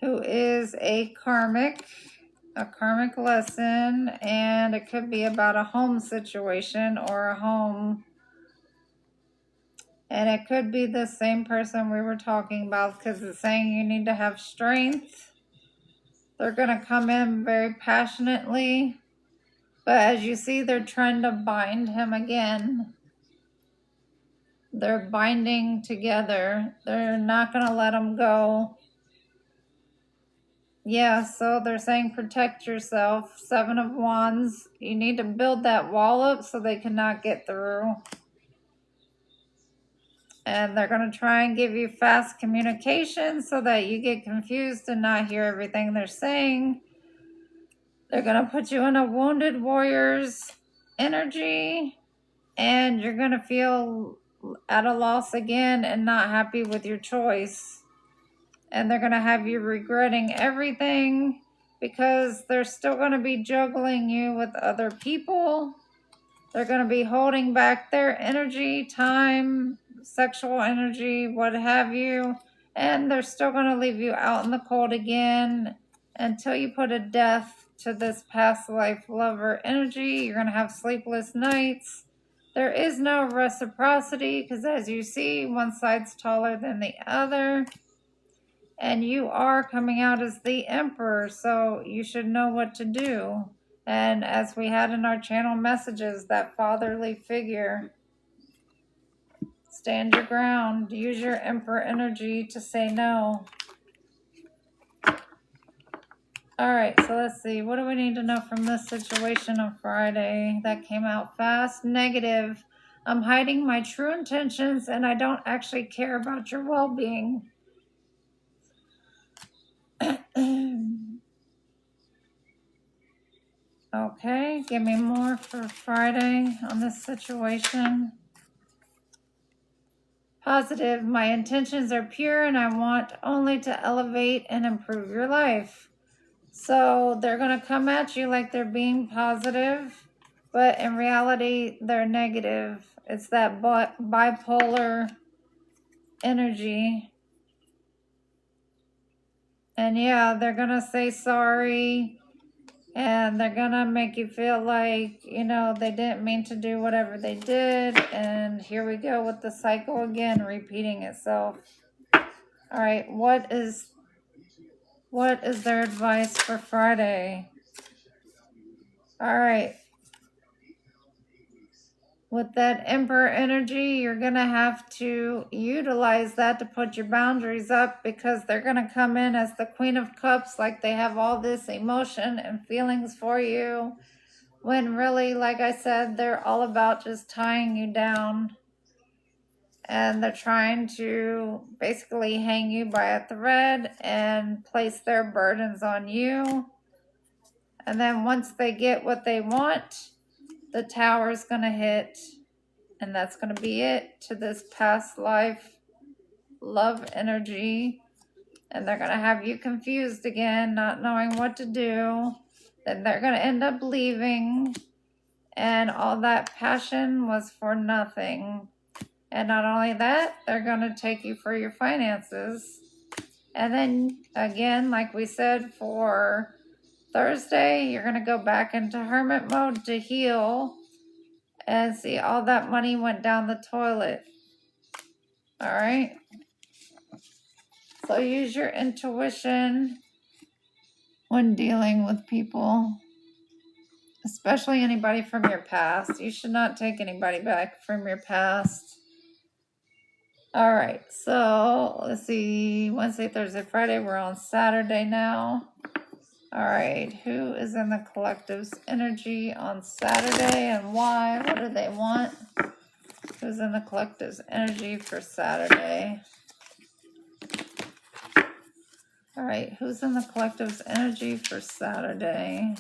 who is a karmic lesson, and it could be about a home situation or a home. And it could be the same person we were talking about because it's saying you need to have strength. They're going to come in very passionately. But as you see, they're trying to bind him again. They're binding together. They're not going to let him go. Yeah, so they're saying protect yourself. 7 of Wands. You need to build that wall up so they cannot get through. And they're going to try and give you fast communication so that you get confused and not hear everything they're saying. They're going to put you in a wounded warrior's energy. And you're going to feel at a loss again and not happy with your choice. And they're going to have you regretting everything because they're still going to be juggling you with other people. They're going to be holding back their energy, time, sexual energy, what have you. And they're still going to leave you out in the cold again until you put a death to this past life lover energy. You're going to have sleepless nights. There is no reciprocity because as you see, one side's taller than the other. And you are coming out as the Emperor, so you should know what to do. And as we had in our channel messages, that fatherly figure. Stand your ground. Use your Emperor energy to say no. Alright, so let's see. What do we need to know from this situation on Friday? That came out fast. Negative. I'm hiding my true intentions and I don't actually care about your well-being. Okay, give me more for Friday on this situation. Positive, my intentions are pure and I want only to elevate and improve your life. So they're going to come at you like they're being positive, but in reality, they're negative. It's that bipolar energy. And yeah, they're going to say sorry. And they're gonna make you feel like, you know, they didn't mean to do whatever they did. And here we go with the cycle again, repeating itself. All right, what is their advice for Friday? All right. With that Emperor energy, you're gonna have to utilize that to put your boundaries up, because they're gonna come in as the Queen of Cups, like they have all this emotion and feelings for you. When really, like I said, they're all about just tying you down. And they're trying to basically hang you by a thread and place their burdens on you. And then once they get what they want, the tower's going to hit. And that's going to be it to this past life love energy. And they're going to have you confused again, not knowing what to do. Then they're going to end up leaving. And all that passion was for nothing. And not only that, they're going to take you for your finances. And then again, like we said, for Thursday, you're going to go back into hermit mode to heal. And see, all that money went down the toilet. All right. So use your intuition when dealing with people. Especially anybody from your past. You should not take anybody back from your past. All right, so let's see. Wednesday, Thursday, Friday. We're on Saturday now. All right, who is in the collective's energy on Saturday and why? What do they want? Who's in the collective's energy for Saturday? All right, who's in the collective's energy for Saturday?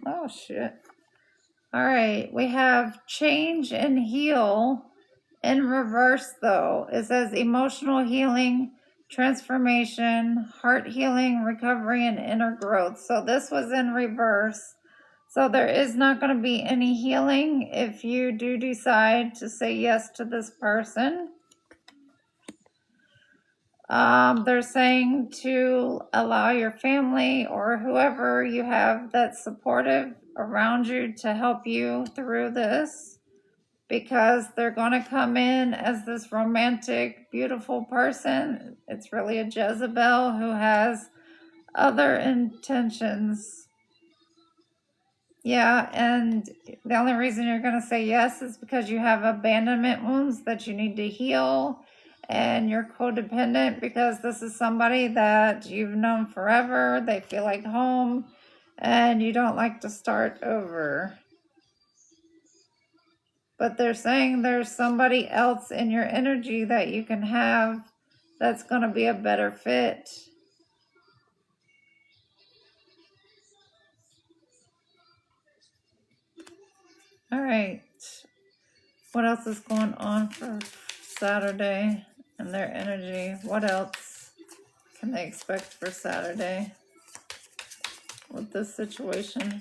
Oh, shit. All right, we have change and heal in reverse, though. It says emotional healing, transformation, heart healing, recovery, and inner growth. So this was in reverse. So there is not going to be any healing if you do decide to say yes to this person. They're saying to allow your family or whoever you have that's supportive around you to help you through this, because they're going to come in as this romantic, beautiful person. It's really a Jezebel who has other intentions. Yeah, and the only reason you're going to say yes is because you have abandonment wounds that you need to heal. And you're codependent because this is somebody that you've known forever. They feel like home. And you don't like to start over. But they're saying there's somebody else in your energy that you can have that's going to be a better fit. All right. What else is going on for Saturday and their energy? What else can they expect for Saturday with this situation?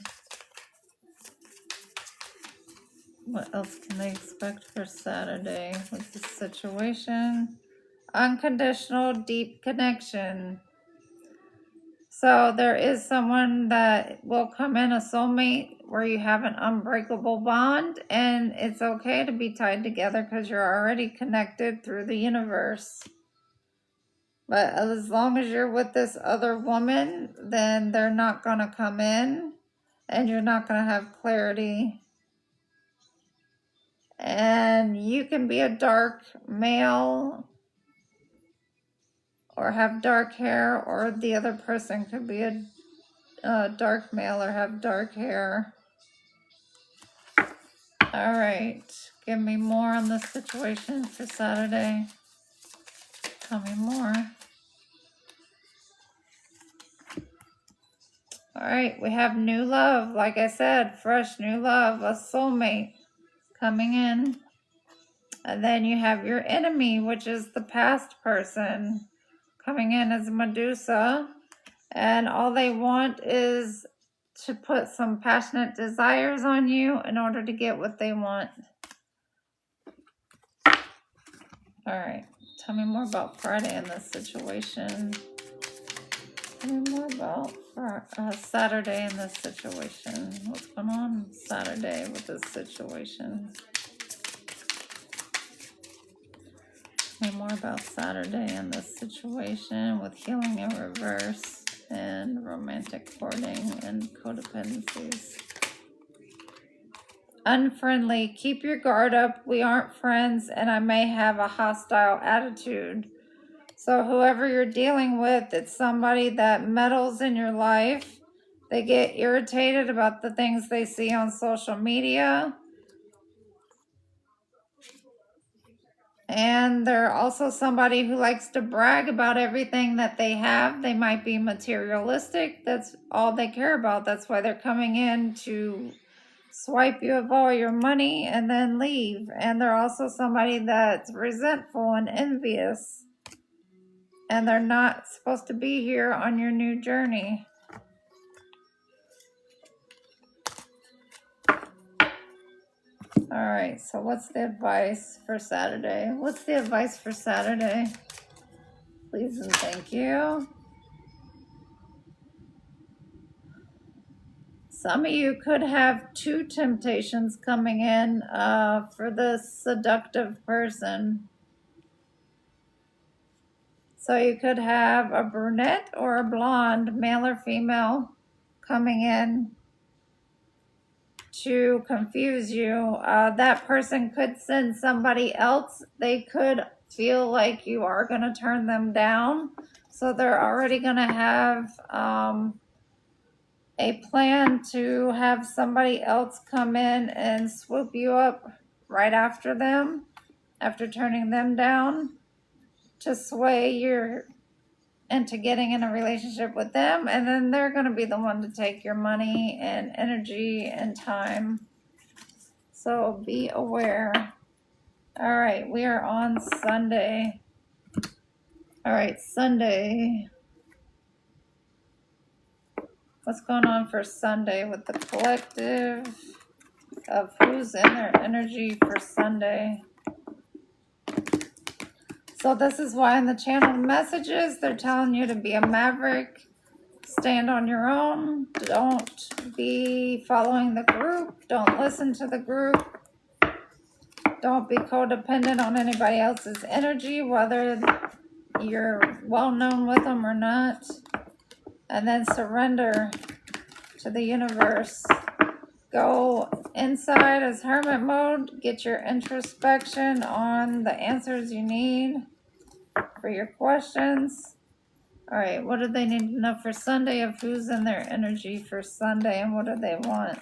What else can they expect for Saturday with this situation? Unconditional, deep connection. So there is someone that will come in, a soulmate, where you have an unbreakable bond, and it's okay to be tied together because you're already connected through the universe. But as long as you're with this other woman, then they're not going to come in, and you're not going to have clarity. And you can be a dark male or have dark hair, or the other person could be a dark male or have dark hair. All right, give me more on this situation for Saturday. Tell me more. All right, we have new love. Like I said, fresh new love, a soulmate coming in. And then you have your enemy, which is the past person, coming in as Medusa. And all they want is to put some passionate desires on you in order to get what they want. All right, tell me more about Friday in this situation. Tell me more about Saturday in this situation. What's going on Saturday with this situation? Tell me more about Saturday in this situation with healing in reverse and romantic courting and codependencies. Unfriendly, keep your guard up. We aren't friends, and I may have a hostile attitude. So whoever you're dealing with, it's somebody that meddles in your life. They get irritated about the things they see on social media. And they're also somebody who likes to brag about everything that they have. They might be materialistic. That's all they care about. That's why they're coming in to swipe you of all your money and then leave. And they're also somebody that's resentful and envious. And they're not supposed to be here on your new journey. All right, so what's the advice for Saturday? What's the advice for Saturday? Please and thank you. Some of you could have two temptations coming in for this seductive person. So you could have a brunette or a blonde, male or female, coming in to confuse you. That person could send somebody else. They could feel like you are going to turn them down. So they're already going to have a plan to have somebody else come in and swoop you up right after them, after turning them down, to sway you into getting in a relationship with them. And then they're going to be the one to take your money and energy and time. So be aware. All right, we are on Sunday. All right, Sunday. What's going on for Sunday with the collective of who's in their energy for Sunday? So this is why in the channel messages, they're telling you to be a maverick, stand on your own, don't be following the group, don't listen to the group, don't be codependent on anybody else's energy, whether you're well known with them or not, and then surrender to the universe. Go inside as hermit mode, get your introspection on the answers you need for your questions. All right, what do they need to know for Sunday of who's in their energy for Sunday and what do they want?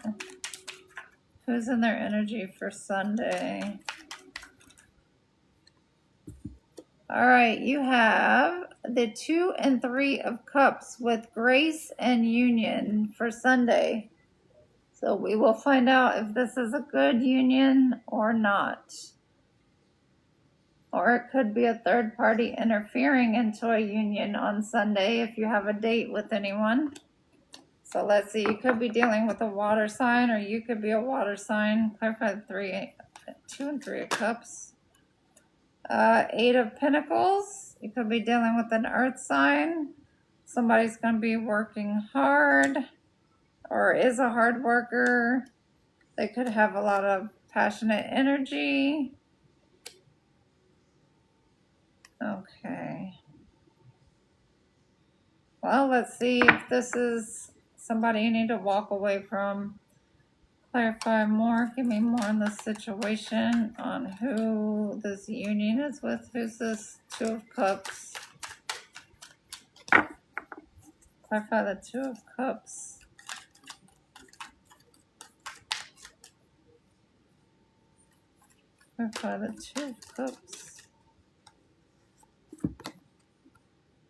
Who's in their energy for Sunday? All right, you have the 2 and 3 of Cups with grace and union for Sunday. So we will find out if this is a good union or not. Or it could be a third party interfering into a union on Sunday if you have a date with anyone. So let's see, you could be dealing with a water sign or you could be a water sign. Clarify the 2 and 3 of Cups. 8 of Pentacles. You could be dealing with an earth sign. Somebody's going to be working hard or is a hard worker. They could have a lot of passionate energy. Okay. Well, let's see if this is somebody you need to walk away from. Clarify more. Give me more on this situation on who this union is with. Who's this 2 of Cups? Clarify the Two of Cups. Clarify the Two of Cups.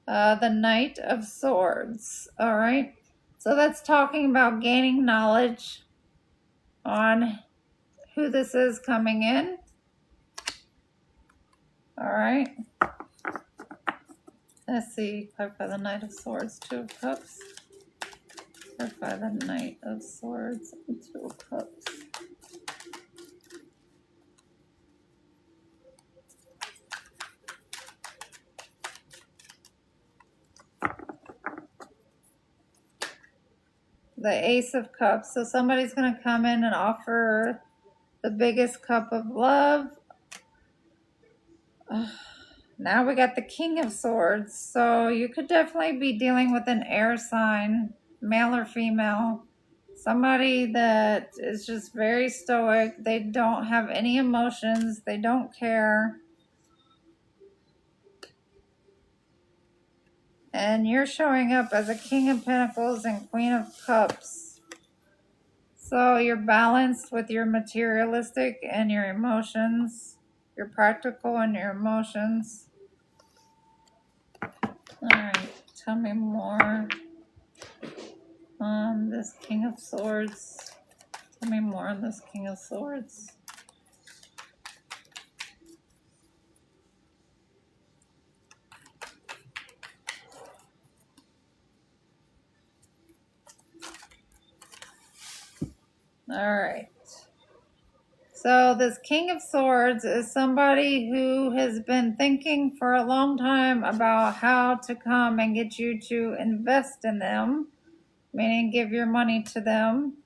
The Knight of Swords. All right. So that's talking about gaining knowledge on who this is coming in. All right. Let's see. Clarify the Knight of Swords, Two of Cups. Clarify the Knight of Swords and Two of Cups. The Ace of Cups. So somebody's going to come in and offer the biggest cup of love. Now we got the King of Swords. So you could definitely be dealing with an air sign, male or female. Somebody that is just very stoic. They don't have any emotions. They don't care. And you're showing up as a King of Pentacles and Queen of Cups. So you're balanced with your materialistic and your emotions. You're practical and your emotions. Alright, tell me more on this King of Swords. Tell me more on this King of Swords. Alright. So this King of Swords is somebody who has been thinking for a long time about how to come and get you to invest in them, meaning give your money to them.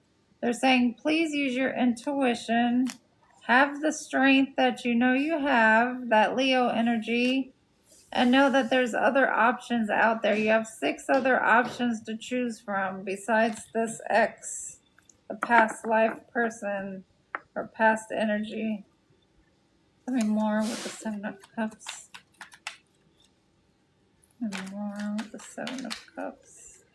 They're saying, please use your intuition, have the strength that you know you have, that Leo energy, and know that there's other options out there. You have 6 other options to choose from besides this ex, a past life person, or past energy. Tell me more with the Seven of Cups. Tell me more with the Seven of Cups.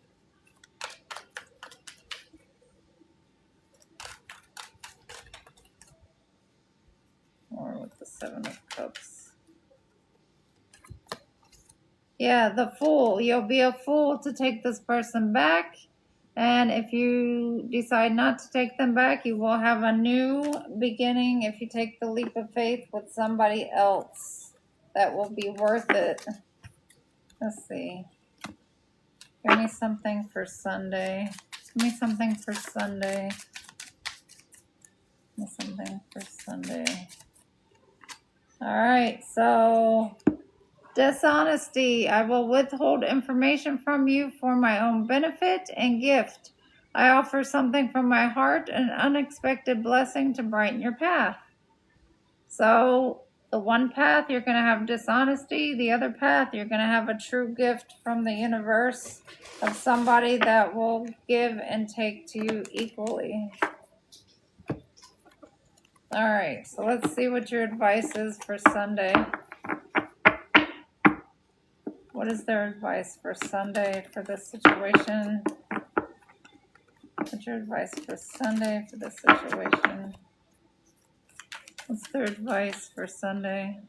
More with the Seven of Cups. Yeah, the Fool. You'll be a fool to take this person back. And if you decide not to take them back, you will have a new beginning if you take the leap of faith with somebody else. That will be worth it. Let's see. Give me something for Sunday. Give me something for Sunday. Give me something for Sunday. All right, so dishonesty. I will withhold information from you for my own benefit and gift. I offer something from my heart, an unexpected blessing to brighten your path. So the one path, you're going to have dishonesty. The other path, you're going to have a true gift from the universe of somebody that will give and take to you equally. All right, so let's see what your advice is for Sunday. What is their advice for Sunday for this situation? What's your advice for Sunday for this situation? What's their advice for Sunday?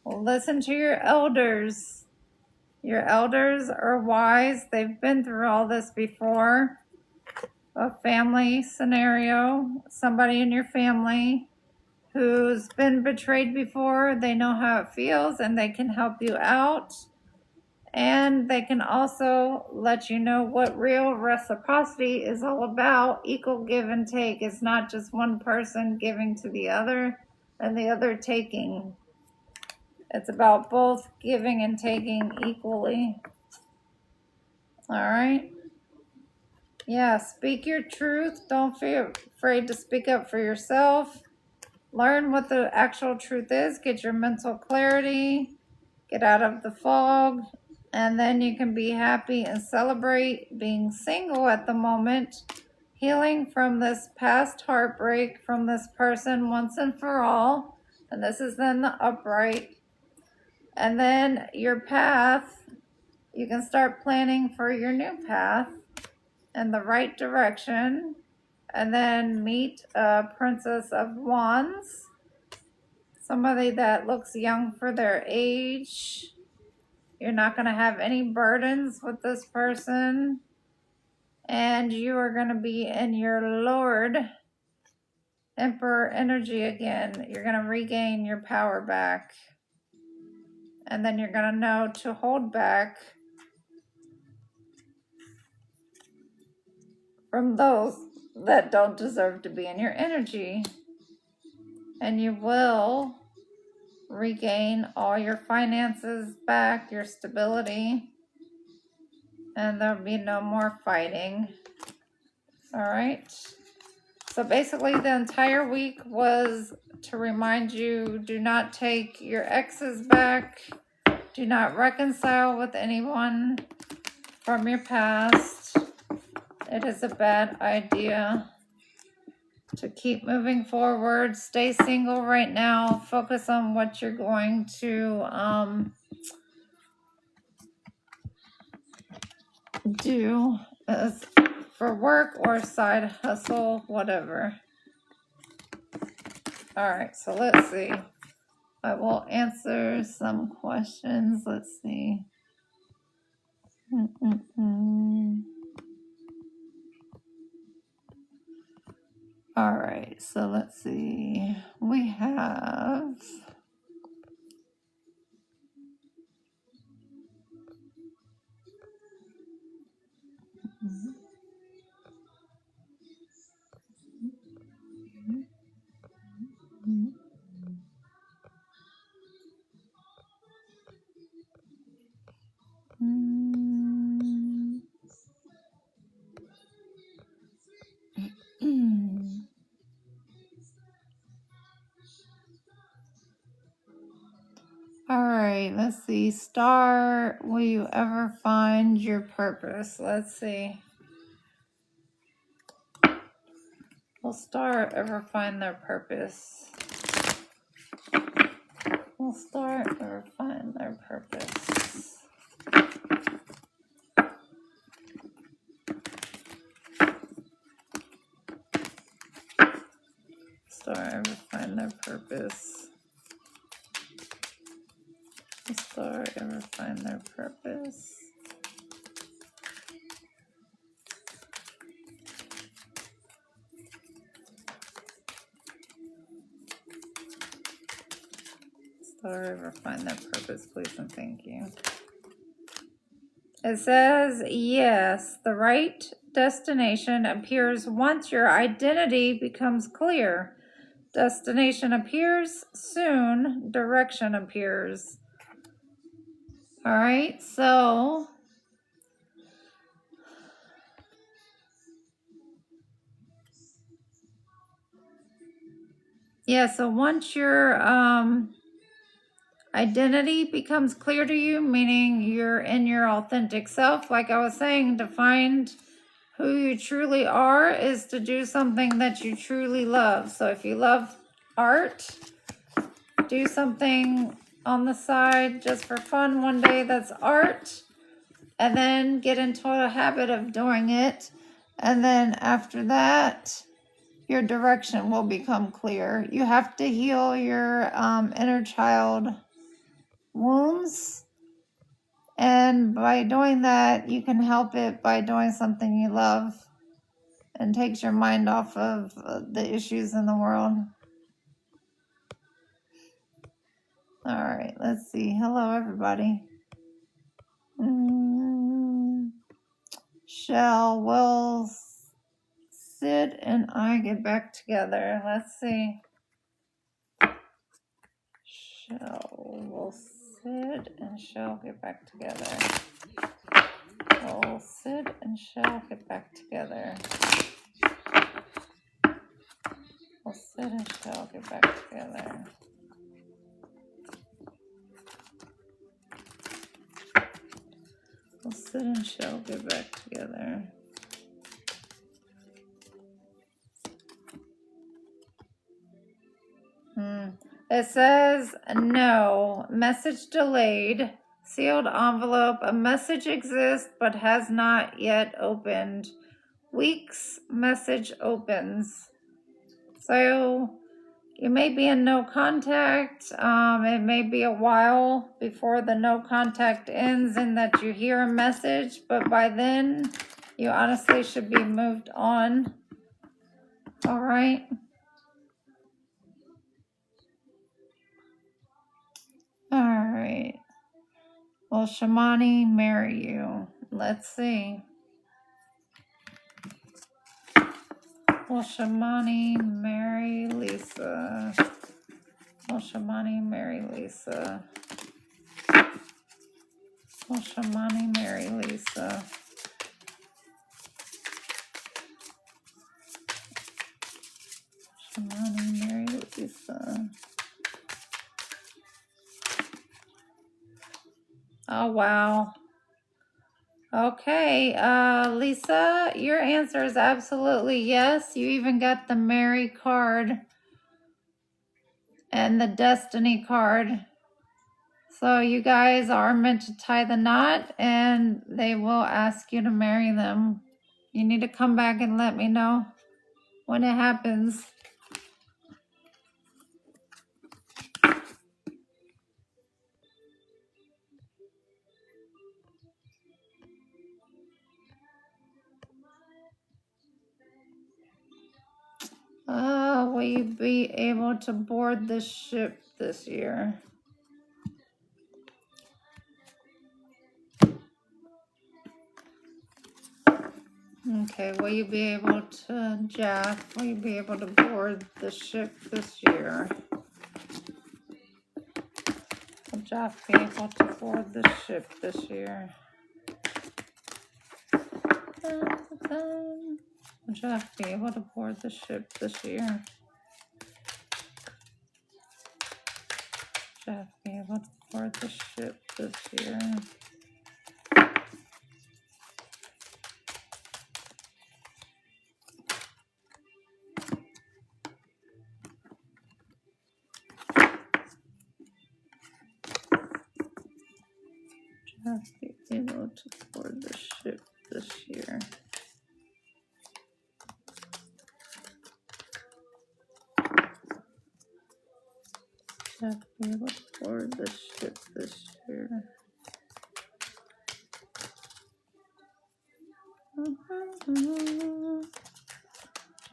Well, listen to your elders. Your elders are wise. They've been through all this before. A family scenario, somebody in your family who's been betrayed before. They know how it feels and they can help you out. And they can also let you know what real reciprocity is all about. Equal give and take. It's not just one person giving to the other and the other taking. It's about both giving and taking equally. All right? Yeah, speak your truth. Don't feel afraid to speak up for yourself. Learn what the actual truth is. Get your mental clarity. Get out of the fog. And then you can be happy and celebrate being single at the moment. Healing from this past heartbreak from this person once and for all. And this is then the upright. And then your path, you can start planning for your new path in the right direction. And then meet a Princess of Wands, somebody that looks young for their age. You're not going to have any burdens with this person. And you are going to be in your Lord Emperor energy again. You're going to regain your power back. And then you're going to know to hold back from those that don't deserve to be in your energy. And you will regain all your finances back, your stability, and there'll be no more fighting. All right. So basically the entire week was to remind you, do not take your exes back. Do not reconcile with anyone from your past. It is a bad idea to keep moving forward. Stay single right now. Focus on what you're going to do as for work or side hustle, whatever. All right, so let's see. I will answer some questions. Let's see. All right, so let's see. We have all right, let's see. Star, will you ever find your purpose? Let's see. Will Star ever find their purpose? Will Star ever find their purpose? Star ever find their purpose? Will Star ever find their purpose? Star ever find their purpose, please and thank you. It says, yes, the right destination appears once your identity becomes clear. Destination appears soon, direction appears. All right, so yeah, so once your identity becomes clear to you, meaning you're in your authentic self, like I was saying, to find who you truly are is to do something that you truly love. So if you love art, do something on the side just for fun one day that's art, and then get into a habit of doing it. And then after that, your direction will become clear. You have to heal your inner child wounds. And by doing that, you can help it by doing something you love and takes your mind off of the issues in the world. All right, let's see. Hello, everybody. Shall will Sid and I get back together? Let's see. Will Sid and Shell get back together? Will Sid and Shell get back together? Will Sid and Shell get back together? Will Sid and Shell get back together? It says no. Message delayed. Sealed envelope. A message exists but has not yet opened. Weeks. Message opens. So you may be in no contact. It may be a while before the no contact ends and that you hear a message, but by then you honestly should be moved on. All right. All right. Will Shamani marry you? Let's see. Will Shamani marry Lisa? Will Shamani marry Lisa? Will Shamani marry Lisa? Shamani marry Lisa? Oh, wow. Okay, Lisa, your answer is absolutely yes. You even got the Mary card and the Destiny card. So you guys are meant to tie the knot and they will ask you to marry them. You need to come back and let me know when it happens. Will you be able to board the ship this year? Okay, will you be able to, Jeff, will you be able to board the ship this year? Will Jeff be able to board the ship this year? Will Jeff be able to board the ship this year? Jeff be able to board the ship this year? Jeff be able to board the ship this year? Jeff be able to board the ship this year?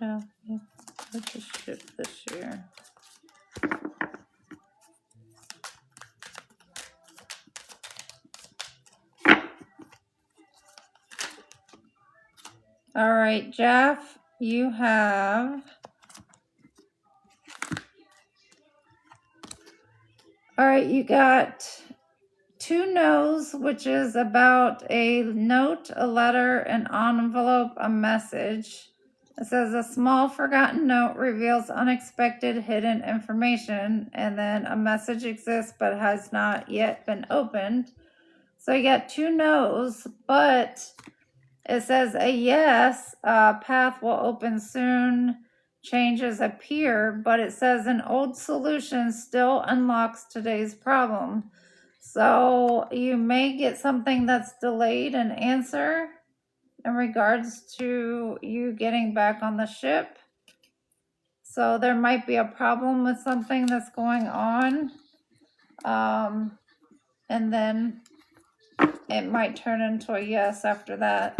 Jeff be able to board the ship this year? All right, Jeff, you have... All right, you got 2 no's, which is about a note, a letter, an envelope, a message. It says a small forgotten note reveals unexpected hidden information, and then a message exists but has not yet been opened. So you got 2 no's, but it says a yes, path will open soon, changes appear, but it says an old solution still unlocks today's problem. So you may get something that's delayed an answer in regards to you getting back on the ship. So there might be a problem with something that's going on. And then it might turn into a yes after that.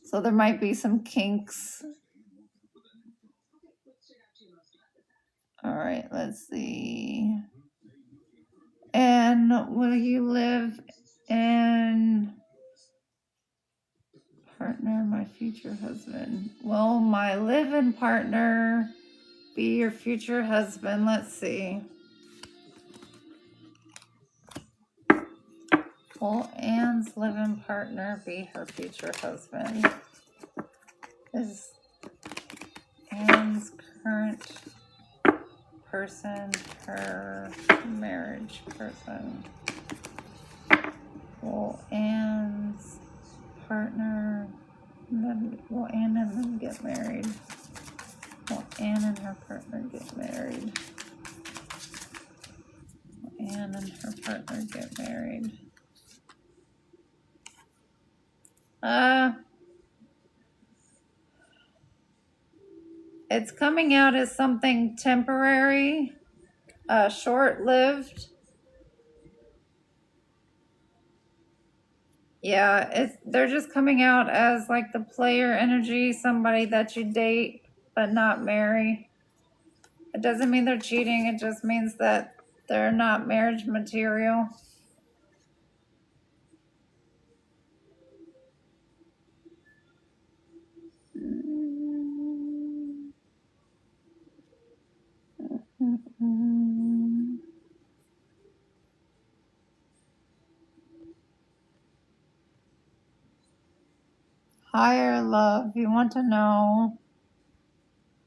So there might be some kinks. All right, let's see. And will you live in partner, my future husband? Will my live-in partner be your future husband? Let's see. Will Anne's live-in partner be her future husband? Is Anne's current person her marriage person? Will Anne's partner, will Anne and them get married? Will Anne and her partner get married? man and her partner get married. It's coming out as something temporary, short-lived. Yeah, they're just coming out as like the player energy, somebody that you date but not marry. It doesn't mean they're cheating, it just means that they're not marriage material. Higher love, you want to know,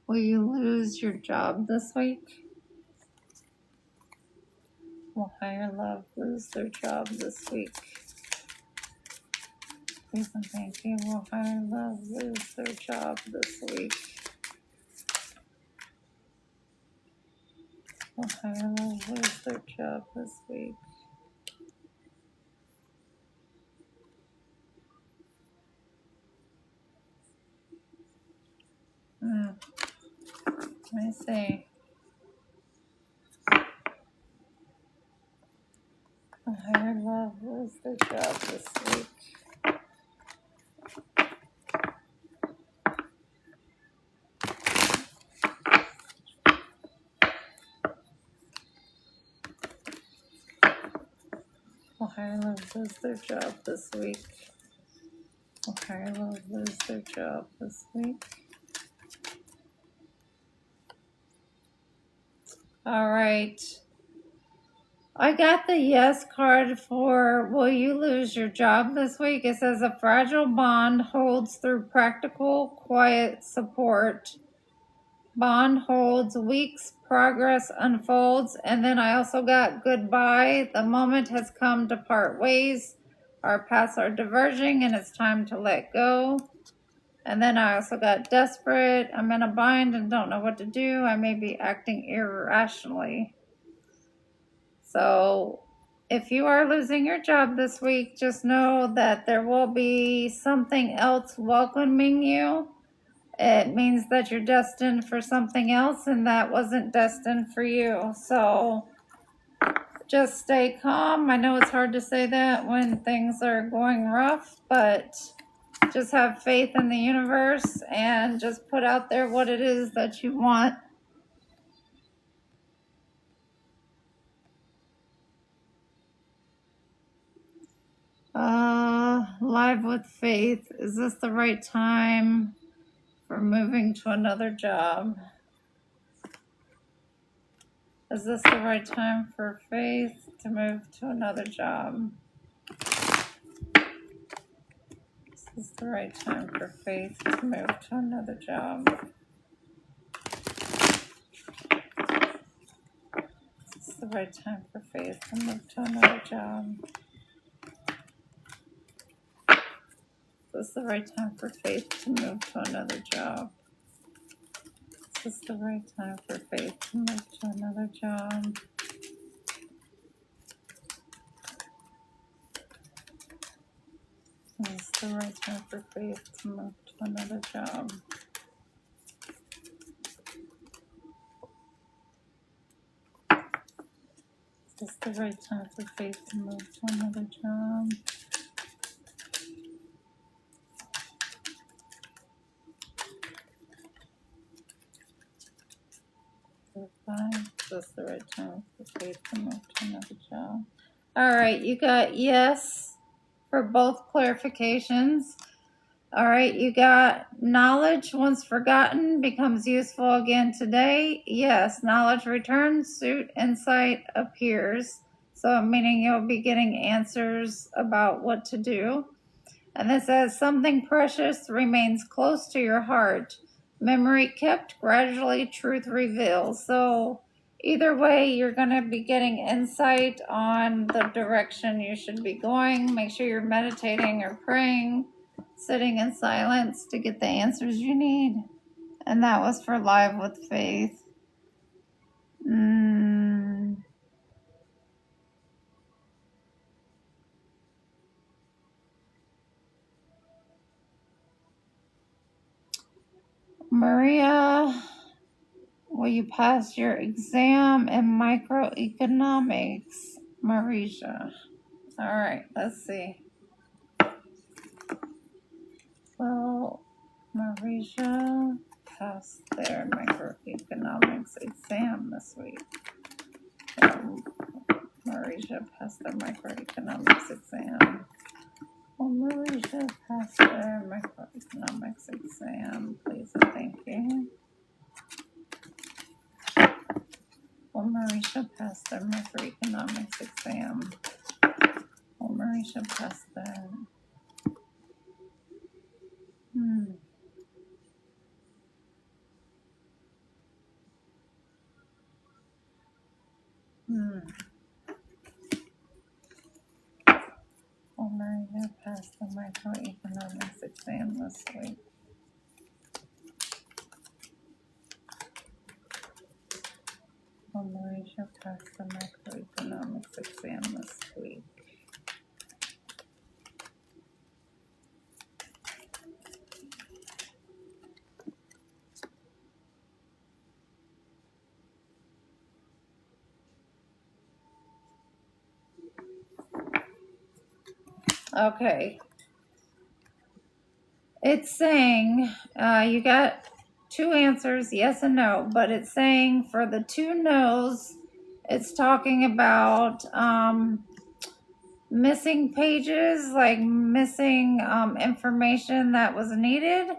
will you lose your job this week? Will higher love lose their job this week? Please and thank you. Will higher love lose their job this week? Will higher love lose their job this week? Let me see. Will higher love lose their job this week? Will higher love lose their job this week? Will higher love lose their job this week? All right. I got the yes card for will you lose your job this week? It says a fragile bond holds through practical, quiet support. Bond holds, weeks, progress unfolds. And then I also got goodbye. The moment has come to part ways. Our paths are diverging and it's time to let go. And then I also got desperate. I'm in a bind and don't know what to do. I may be acting irrationally. So if you are losing your job this week, just know that there will be something else welcoming you. It means that you're destined for something else and that wasn't destined for you. So just stay calm. I know it's hard to say that when things are going rough, but just have faith in the universe and just put out there what it is that you want. Live with faith. Is this the right time for moving to another job? Is this the right time for faith to move to another job? Is this the right time for faith to move to another job? Is this the right time for faith to move to another job? Is this the right time for faith to move to another job? Is this the right time for faith to move to another job? Is this the right time for faith to move to another job? Is this the right time for faith to move to another job? Is this the right time for faith to move to another job? All right, you got yes for both clarifications. All right, you got knowledge once forgotten becomes useful again today. Yes, knowledge returns, suit insight appears. So meaning you'll be getting answers about what to do. And this says something precious remains close to your heart. Memory kept, gradually truth reveals. So either way, you're going to be getting insight on the direction you should be going. Make sure you're meditating or praying, sitting in silence to get the answers you need. And that was for Live with Faith. Will you pass your exam in microeconomics, Marisha? All right, let's see. Will Marisha pass their microeconomics exam this week? Marisha passed their microeconomics exam. Will Marisha pass their microeconomics exam, please and thank you. Will Marisha pass their microeconomics exam? Will Marisha pass their... Will Marisha pass the microeconomics exam this week? Will Marisha pass the microeconomics exam this week? Okay. It's saying you got two answers, yes and no, but it's saying for the two no's, it's talking about missing pages, like missing information that was needed,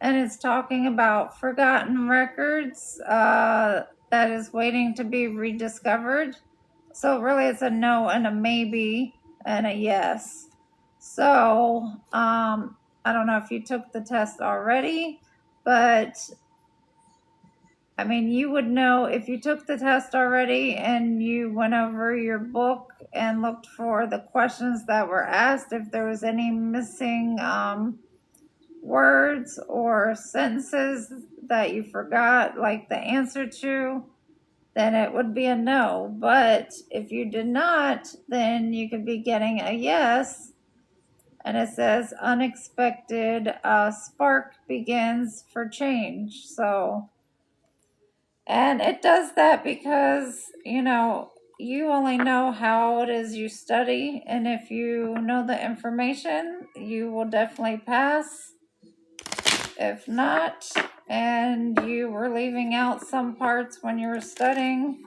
and it's talking about forgotten records that is waiting to be rediscovered. So really it's a no and a maybe and a yes. So I don't know if you took the test already, but I mean, you would know if you took the test already and you went over your book and looked for the questions that were asked, if there was any missing words or sentences that you forgot, like the answer to, then it would be a no. But if you did not, then you could be getting a yes. And it says unexpected spark begins for change. So, and it does that because, you know, you only know how it is you study. And if you know the information, you will definitely pass. If not, and you were leaving out some parts when you were studying,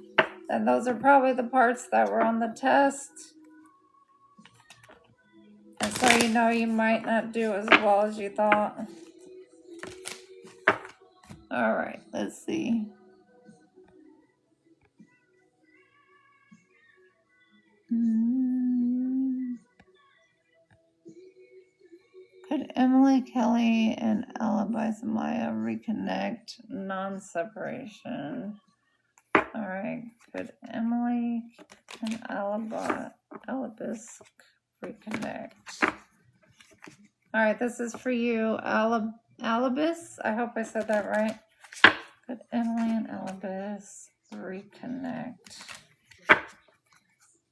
then those are probably the parts that were on the test. And so you know you might not do as well as you thought. All right, let's see. Could Emily, Kelly, and Alibi Samaya reconnect non-separation? All right, could Emily and Alibis reconnect? All right, this is for you, Alibis. I hope I said that right. Could Emily and Alibis reconnect?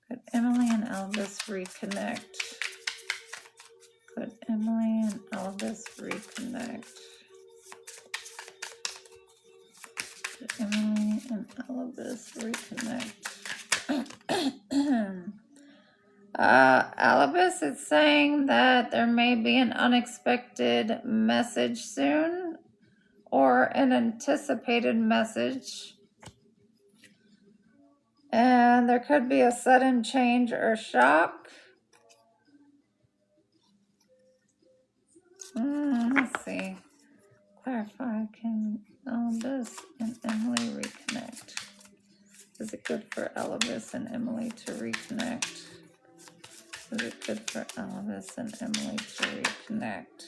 Could Emily and Alibis reconnect? Could Emily and Elvis reconnect? Could Emily and Elvis reconnect? Elvis is saying that there may be an unexpected message soon or an anticipated message. And there could be a sudden change or shock. Let's see. Clarify, can Elvis and Emily reconnect? Is it good for Elvis and Emily to reconnect? Is it good for Elvis and Emily to reconnect?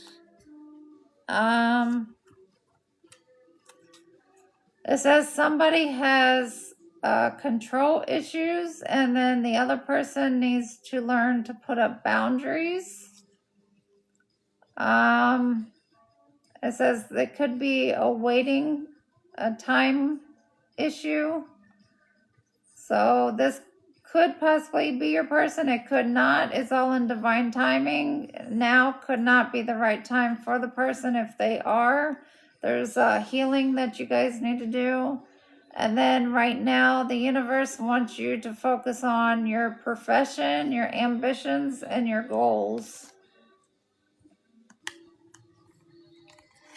It says somebody has control issues, and then the other person needs to learn to put up boundaries. It says there could be a time issue. So this could possibly be your person. It could not. It's all in divine timing. Now could not be the right time for the person if they are. There's a healing that you guys need to do. And then right now, the universe wants you to focus on your profession, your ambitions, and your goals.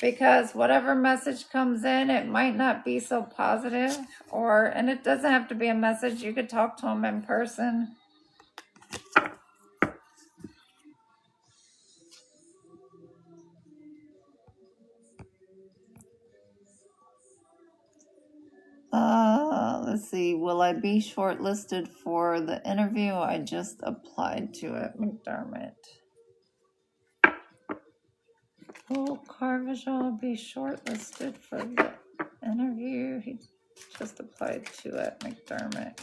Because whatever message comes in, it might not be so positive, and it doesn't have to be a message. You could talk to them in person. Let's see. Will I be shortlisted for the interview? I just applied to it, McDermott. Will Carvajal be shortlisted for the interview? He just applied to it, McDermott.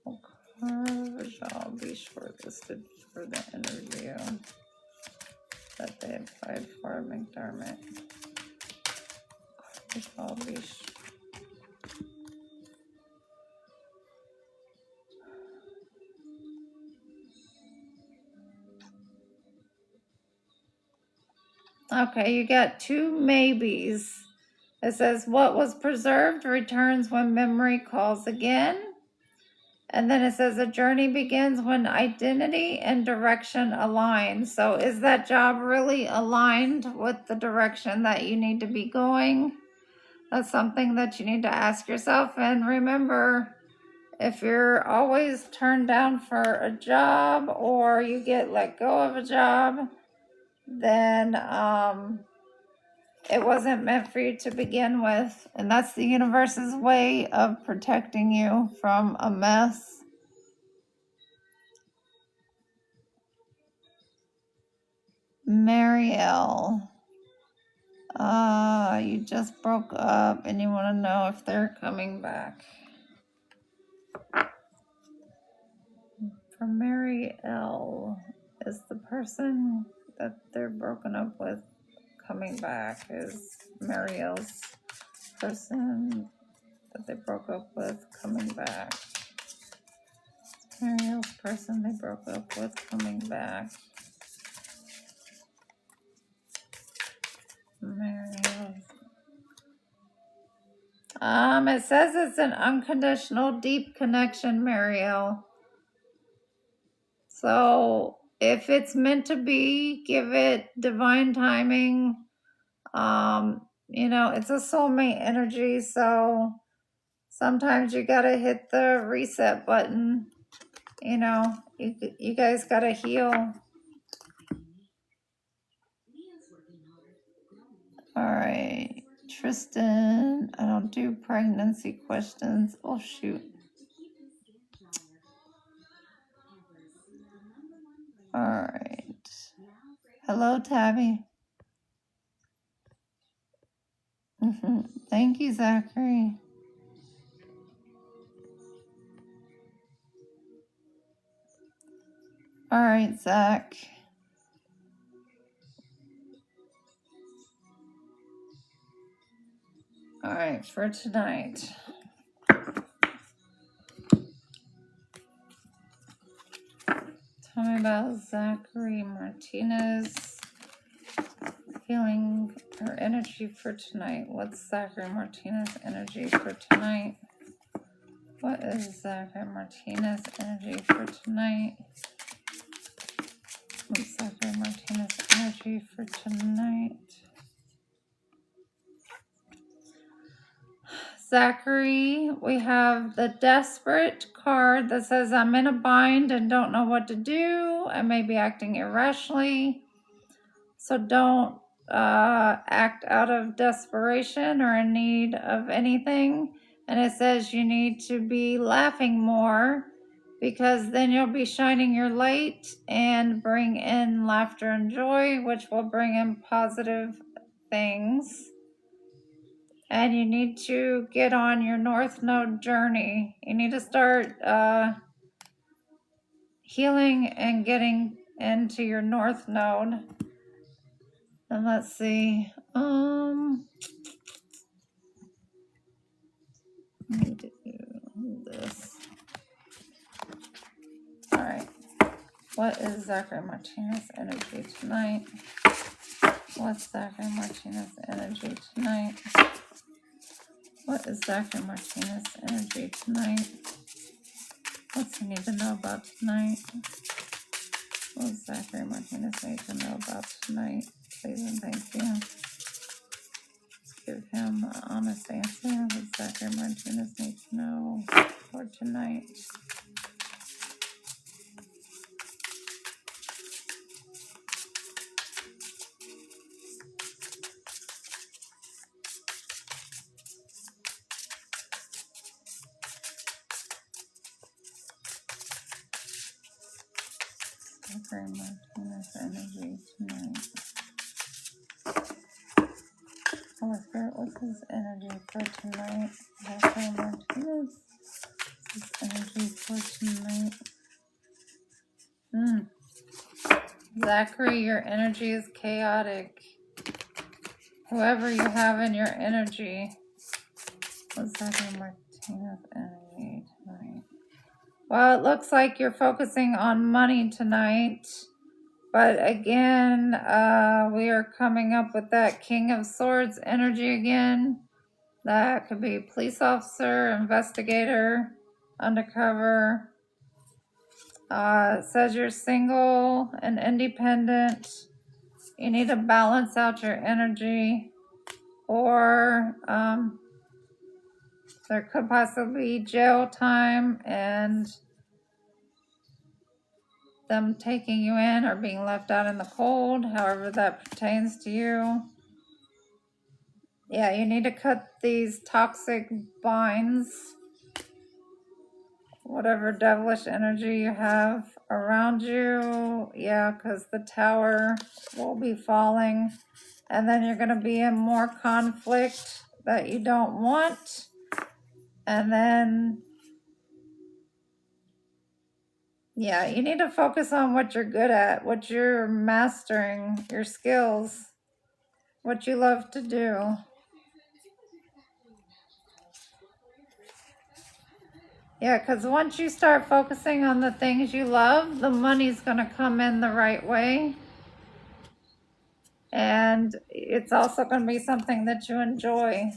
Will Carvajal be shortlisted for the interview that they applied for, McDermott? Carvajal be Okay, you got two maybes. It says, what was preserved returns when memory calls again. And then it says, a journey begins when identity and direction align. So is that job really aligned with the direction that you need to be going? That's something that you need to ask yourself. And remember, if you're always turned down for a job or you get let go of a job, then it wasn't meant for you to begin with. And that's the universe's way of protecting you from a mess. Marielle, you just broke up and you want to know if they're coming back. For Marielle, is the person that they're broken up with coming back? Is Marielle's person that they broke up with coming back? Marielle's person they broke up with coming back. Marielle. It says it's an unconditional, deep connection, Marielle. So if it's meant to be, give it divine timing. It's a soulmate energy, so sometimes you gotta hit the reset button. You guys gotta heal. All right, Tristan, I don't do pregnancy questions. Oh, shoot. All right. Hello, Tabby. Thank you, Zachary. All right, Zach. All right, for tonight. Tell me about Zachary Martinez. Feeling her energy for tonight. What's Zachary Martinez energy for tonight? What is Zachary Martinez energy for tonight? What's Zachary Martinez energy for tonight? Zachary, we have the Desperate card that says, I'm in a bind and don't know what to do. I may be acting irrationally. So don't act out of desperation or in need of anything. And it says you need to be laughing more, because then you'll be shining your light and bring in laughter and joy, which will bring in positive things. And you need to get on your North Node journey. You need to start healing and getting into your North Node. And let's see. Let me do this. All right. What is Zachary Martinez energy tonight? What's Zachary Martinez energy tonight? What is Dr. Martinez's energy tonight? What's he need to know about tonight? What does Dr. Martinez need to know about tonight? Please and thank you. Give him an honest answer. What does Dr. Martinez need to know for tonight? Dr. Martinez energy tonight. Holy Spirit, what's his energy for tonight? Dr. Martinez, his energy for tonight. Zachary, your energy is chaotic. Whoever you have in your energy. What's Dr. Martinez energy tonight? Well, it looks like you're focusing on money tonight. But again, we are coming up with that King of Swords energy again. That could be police officer, investigator, undercover. It says you're single and independent. You need to balance out your energy. Or there could possibly be jail time and them taking you in or being left out in the cold, however that pertains to you. Yeah, you need to cut these toxic binds, whatever devilish energy you have around you. Yeah, because the tower will be falling. And then you're going to be in more conflict that you don't want. And then, yeah, you need to focus on what you're good at, what you're mastering, your skills, what you love to do. Yeah, because once you start focusing on the things you love, the money's going to come in the right way. And it's also going to be something that you enjoy.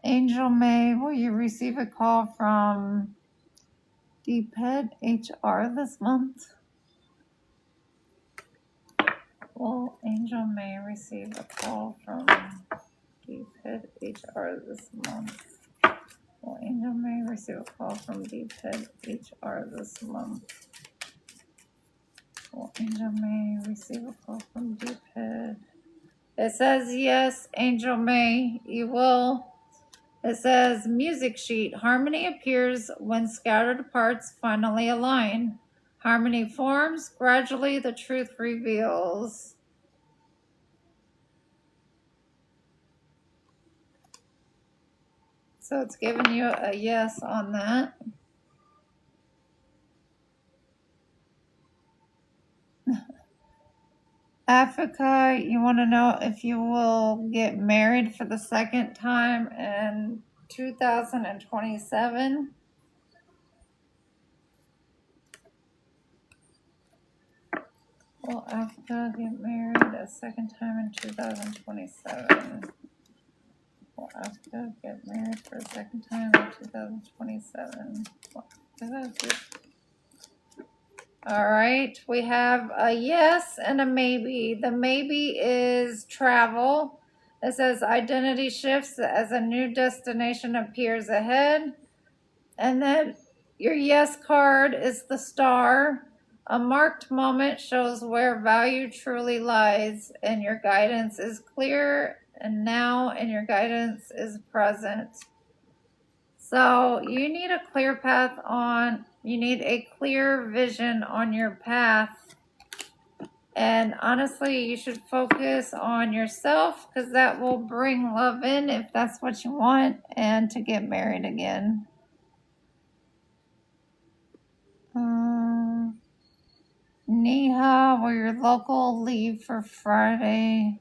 Angel May, will you receive a call from DPED HR this month? Will Angel May receive a call from DPED HR this month? Will Angel May receive a call from DPED HR this month? Will Angel May receive a call from DPED? It says yes, Angel May, you will. It says music sheet. Harmony appears when scattered parts finally align. Harmony forms. Gradually the truth reveals. So it's giving you a yes on that. Africa, you want to know if you will get married for the second time in 2027. Will Africa get married a second time in 2027? Will Africa get married for a second time in 2027? All right, we have a yes and a maybe. The maybe is travel. It says identity shifts as a new destination appears ahead. And then your yes card is the star. A marked moment shows where value truly lies, and your guidance is clear, and now, and your guidance is present. So you need a clear path on, you need a clear vision on your path. And honestly, you should focus on yourself because that will bring love in if that's what you want, and to get married again. Neha, will your local leave for Friday?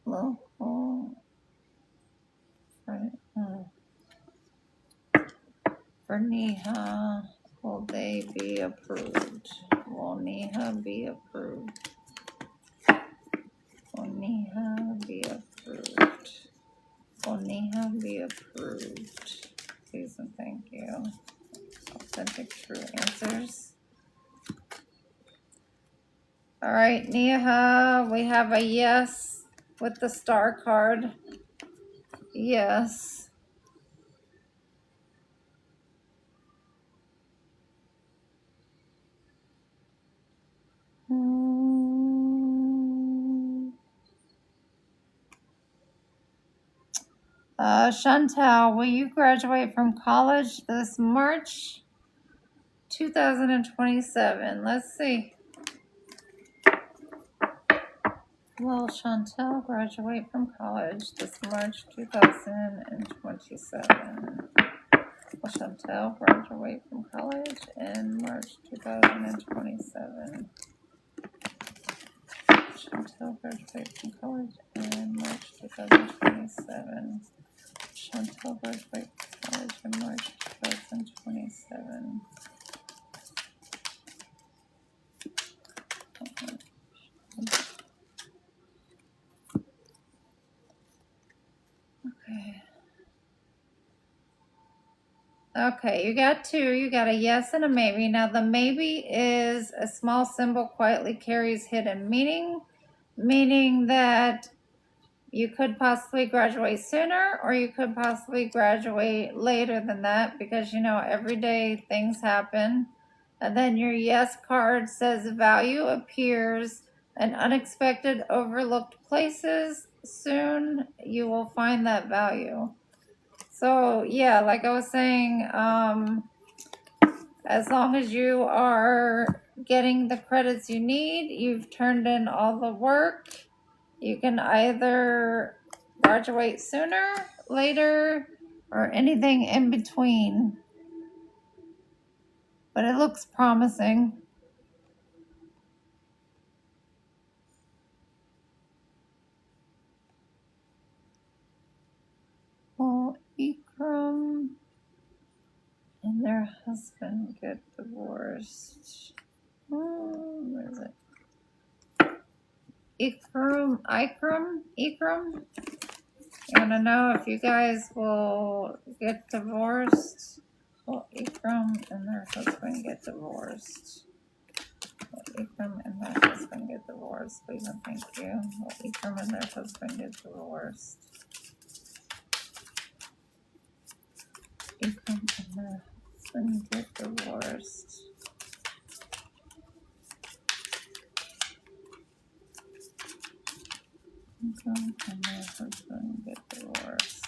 local, for NEHA, will they be approved? Will NEHA be approved? Will NEHA be approved? Will NEHA be approved? Please and thank you. Authentic true answers. All right, NEHA, we have a yes with the star card. Yes. Chantal, will you graduate from college this March 2027? Let's see. Will Chantal graduate from college this March 2027? Will Chantal graduate from college in March 2027? Chantal graduate from college in March 2027. Chantal graduate from college in March 2027. Okay, you got two. You got a yes and a maybe. Now, the maybe is a small symbol quietly carries hidden meaning, meaning that you could possibly graduate sooner or you could possibly graduate later than that because, you know, every day things happen. And then your yes card says value appears in unexpected overlooked places. Soon you will find that value. So, yeah, like I was saying, as long as you are getting the credits you need, you've turned in all the work, you can either graduate sooner, later, or anything in between. But it looks promising. Will Ikram and their husband get divorced? Where is it? Ikram. You want to know if you guys will get divorced? Will Ikram and their husband get divorced? Will Ikram and their husband get divorced? Please and thank you. Will Ikram and their husband get divorced? Ikram and their husband get divorced. Ikram and their husband get divorced.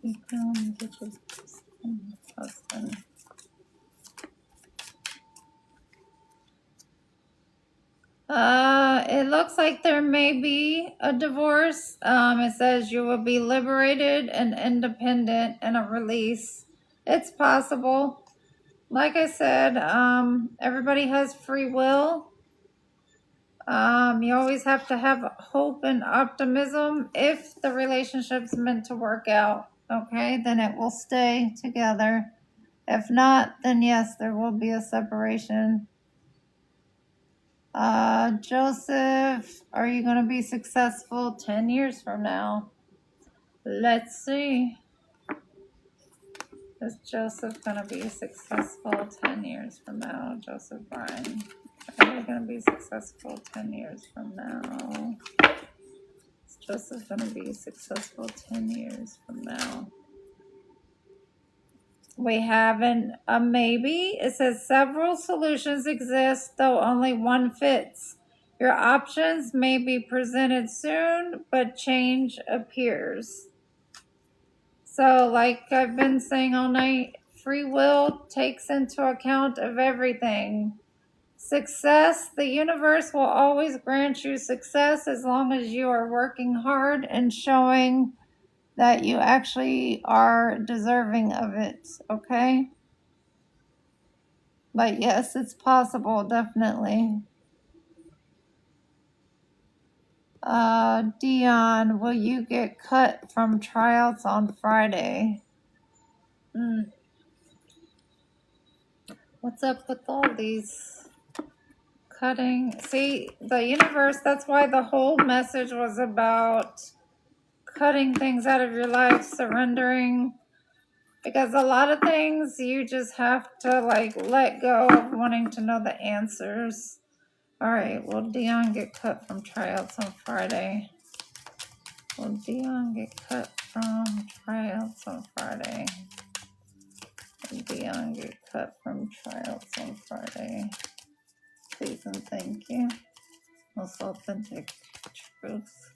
Ikram get divorced and husband. It looks like there may be a divorce. It says you will be liberated and independent and a release. It's possible. Like I said, everybody has free will. You always have to have hope and optimism. If the relationship's meant to work out, okay, then it will stay together. If not, then yes, there will be a separation. Joseph, are you going to be successful 10 years from now? Let's see. Is Joseph going to be successful 10 years from now? Joseph Bryan, are you going to be successful 10 years from now? Is Joseph going to be successful 10 years from now? We have a maybe. It says several solutions exist, though only one fits. Your options may be presented soon, but change appears. So, like I've been saying all night, free will takes into account of everything. Success, the universe will always grant you success as long as you are working hard and showing that you actually are deserving of it, okay? But yes, it's possible, definitely. Dion, will you get cut from tryouts on Friday? What's up with all these cutting? See, the universe, that's why the whole message was about cutting things out of your life, surrendering. Because a lot of things you just have to like let go of wanting to know the answers. All right, will Dion get cut from tryouts on Friday? Will Dion get cut from tryouts on Friday? Will Dion get cut from tryouts on Friday? Please and thank you. Most authentic truth.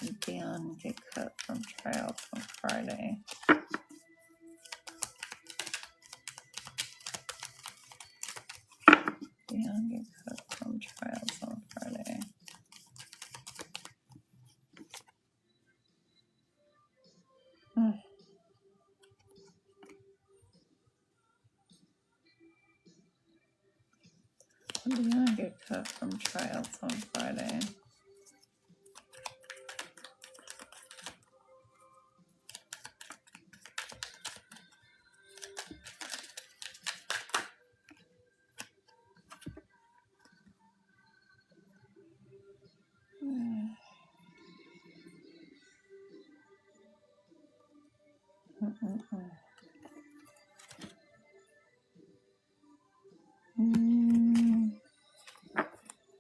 Will Dion get cut from tryouts on Friday? Dion get cut from tryouts on Friday. Will Dion get cut from tryouts on Friday?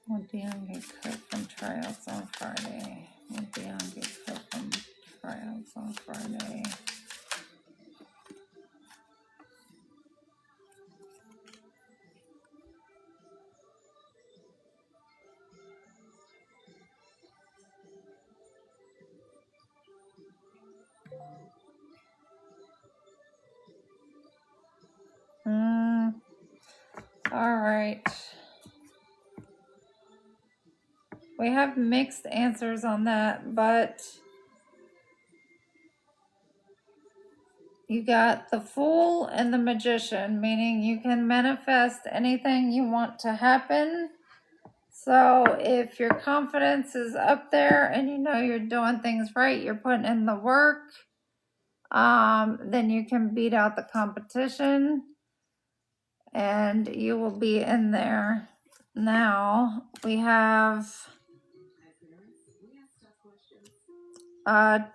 Will Dion get cut from tryouts on Friday? Will Dion get cut from tryouts on Friday? All right. We have mixed answers on that, but you got the Fool and the Magician, meaning you can manifest anything you want to happen. So if your confidence is up there and you know you're doing things right, you're putting in the work, then you can beat out the competition and you will be in there. Now we have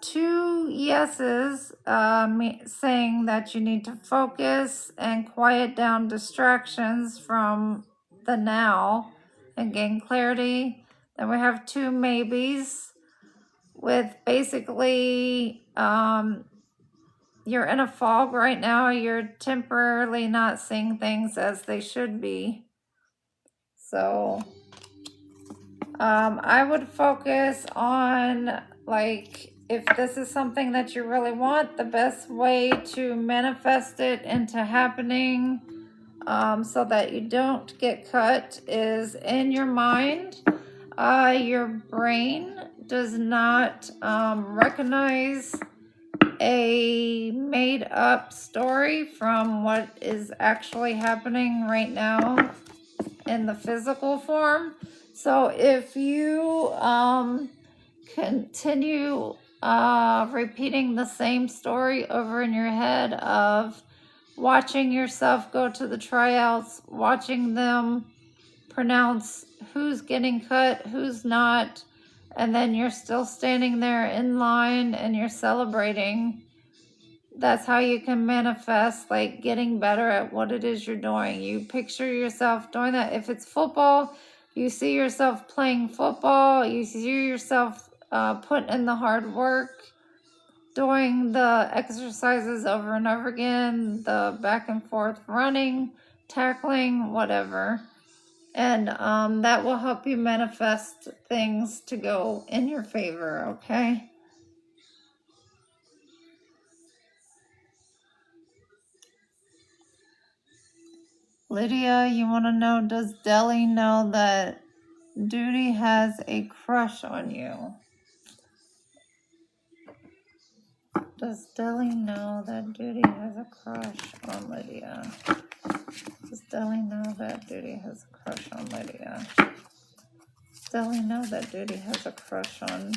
two yeses saying that you need to focus and quiet down distractions from the now and gain clarity. Then we have two maybes with basically you're in a fog right now. You're temporarily not seeing things as they should be. So I would focus on, like, if this is something that you really want, the best way to manifest it into happening so that you don't get cut is in your mind. Your brain does not recognize a made up story from what is actually happening right now in the physical form. So if you continue repeating the same story over in your head of watching yourself go to the tryouts, watching them pronounce who's getting cut, who's not, and then you're still standing there in line and you're celebrating, that's how you can manifest, like, getting better at what it is you're doing. You picture yourself doing that. If it's football, you see yourself playing football. You see yourself putting in the hard work, doing the exercises over and over again, the back and forth running, tackling, whatever. And that will help you manifest things to go in your favor, okay? Lydia, you want to know, does Deli know that Duty has a crush on you? Does Deli know that Duty has a crush on Lydia? Does Deli know that Duty has a crush on Lydia? Does Deli know that Duty has a crush on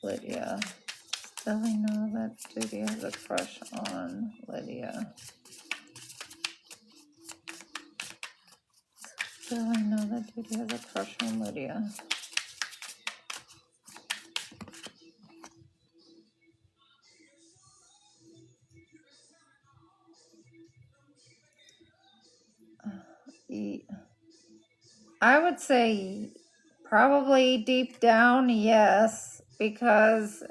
Lydia? Does Deli know that Duty has a crush on Lydia? Does Deli know that Duty has a crush on Lydia? I would say probably deep down, yes, because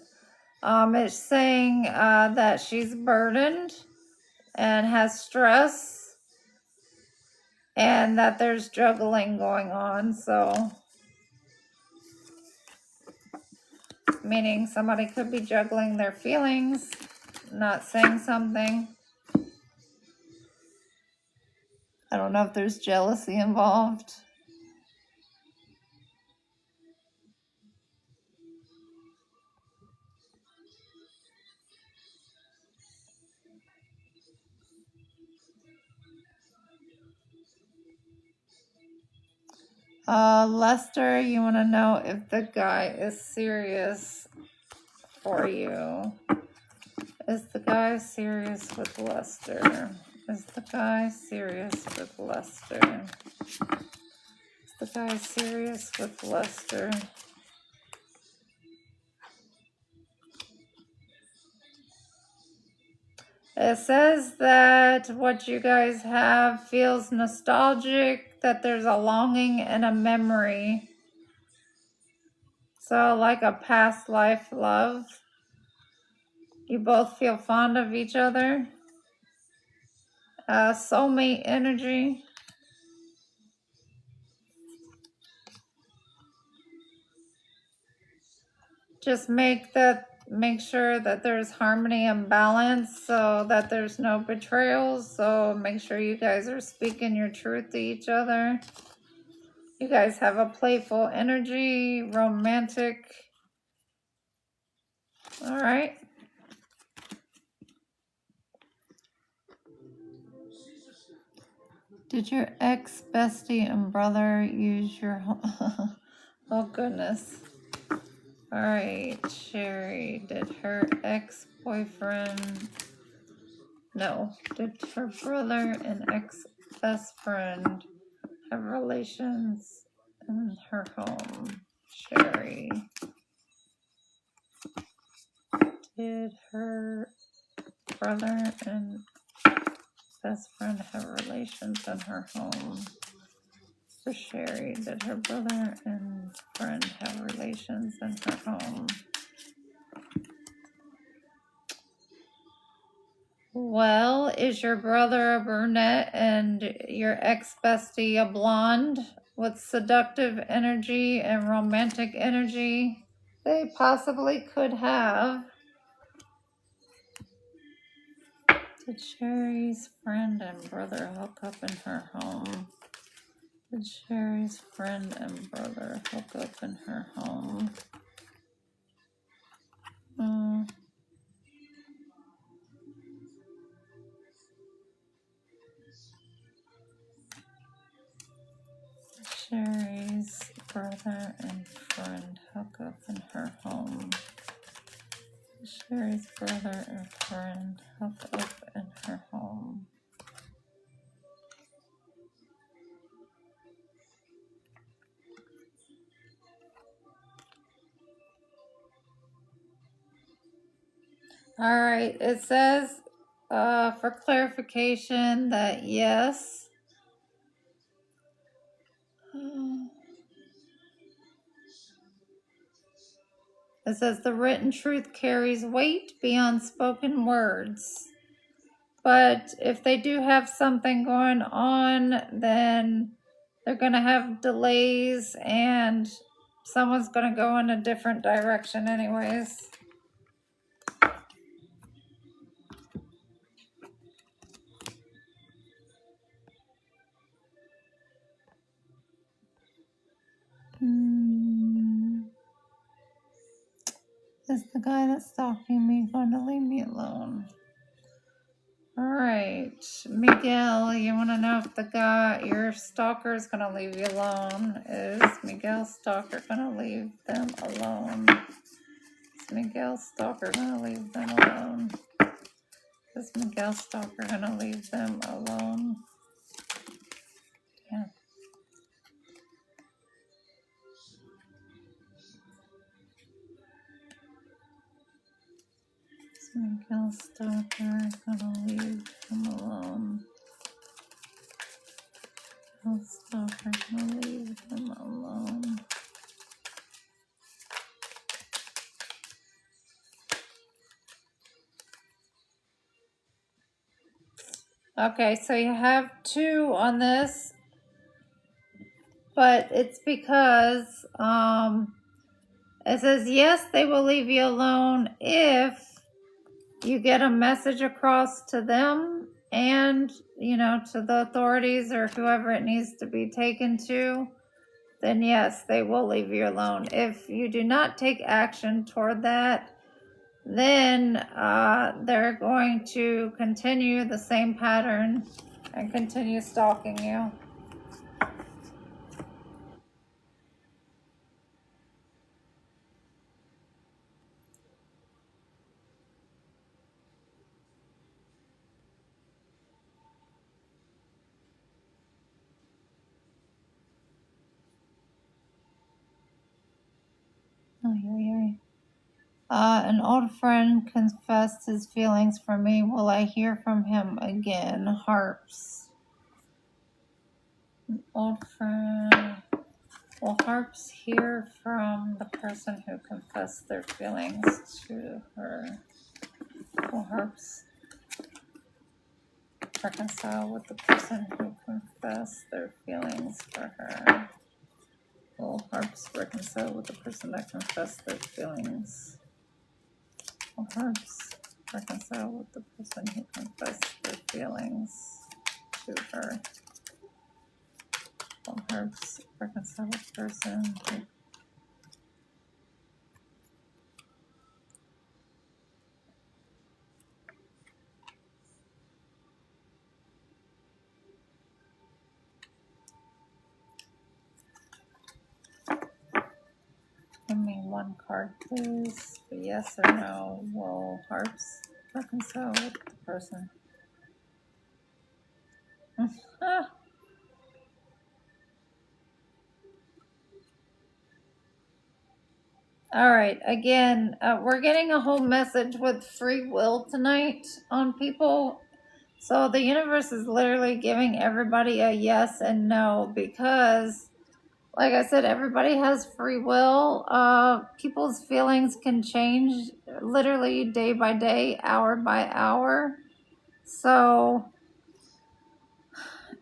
it's saying that she's burdened and has stress and that there's juggling going on. So, meaning somebody could be juggling their feelings, not saying something. I don't know if there's jealousy involved. Lester, you want to know if the guy is serious for you. Is the guy serious with Lester? Is the guy serious with Lester? Is the guy serious with Lester? It says that what you guys have feels nostalgic, that there's a longing and a memory. So like a past life love. You both feel fond of each other. Soulmate energy. Just make sure that there's harmony and balance so that there's no betrayals. So make sure you guys are speaking your truth to each other. You guys have a playful energy, romantic. All right. Did your ex bestie and brother use your home? Oh goodness. All right, Sherry, did her ex-boyfriend, no, did her brother and ex-best friend have relations in her home? Sherry, did her brother and best friend have relations in her home? For Sherry, did her brother and friend have relations in her home? Well, is your brother a brunette and your ex-bestie a blonde with seductive energy and romantic energy? They possibly could have. Did Sherry's friend and brother hook up in her home? Did Sherry's friend and brother hook up in her home? Sherry's brother and friend hook up in her home. Sherry's brother and friend hook up in her home. All right, it says for clarification that yes. It says the written truth carries weight beyond spoken words. But if they do have something going on, then they're going to have delays and someone's going to go in a different direction anyways. It Is the guy that's stalking me going to leave me alone? Alright, Miguel, you want to know if the guy, your stalker, is going to leave you alone? Is Miguel's stalker going to leave them alone? Is Miguel's stalker going to leave them alone? Is Miguel's stalker going to leave them alone? Yeah. Is Miguel's stalker going to leave him alone? Miguel's stalker going to leave him alone? Okay, so you have 2 on this, but it's because it says, yes, they will leave you alone if you get a message across to them and, to the authorities or whoever it needs to be taken to, then yes, they will leave you alone. If you do not take action toward that, then they're going to continue the same pattern and continue stalking you. An old friend confessed his feelings for me. Will I hear from him again? Harps. An old friend. Will Harps hear from the person who confessed their feelings to her? Will Harps reconcile with the person who confessed their feelings for her? Will Harps reconcile with the person that confessed their feelings? Will Harps reconcile with the person who confessed their feelings to her? Will Harps reconcile with the person who... Give me 1 card, please. Yes or no. Will Harps reconcile with the person? All right. Again, we're getting a whole message with free will tonight on people. So the universe is literally giving everybody a yes and no because, like I said, everybody has free will. People's feelings can change literally day by day, hour by hour. So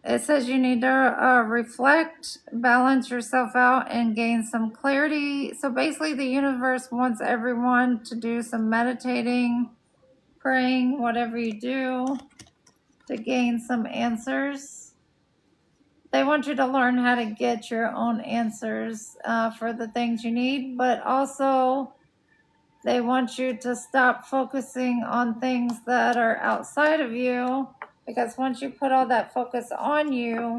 it says you need to reflect, balance yourself out, and gain some clarity. So basically, the universe wants everyone to do some meditating, praying, whatever you do, to gain some answers. They want you to learn how to get your own answers for the things you need, but also they want you to stop focusing on things that are outside of you, because once you put all that focus on you,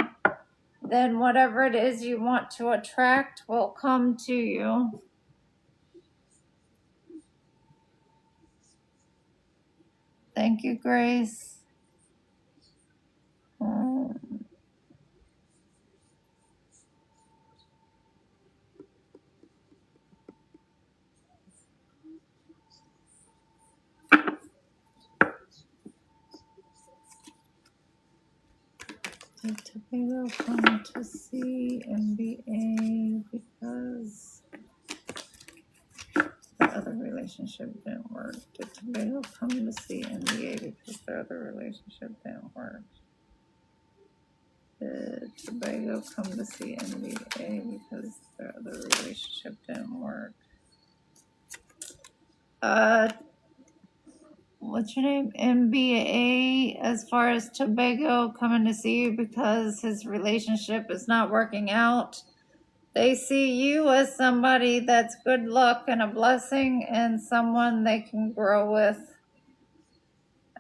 then whatever it is you want to attract will come to you. Thank you, Grace. Did Tobago come to see NBA because the other relationship didn't work? Did Tobago come to see NBA because their other relationship didn't work? Did Tobago come to see NBA because their other relationship didn't work? What's your name? MBA, as far as Tobago coming to see you because his relationship is not working out. They see you as somebody that's good luck and a blessing and someone they can grow with.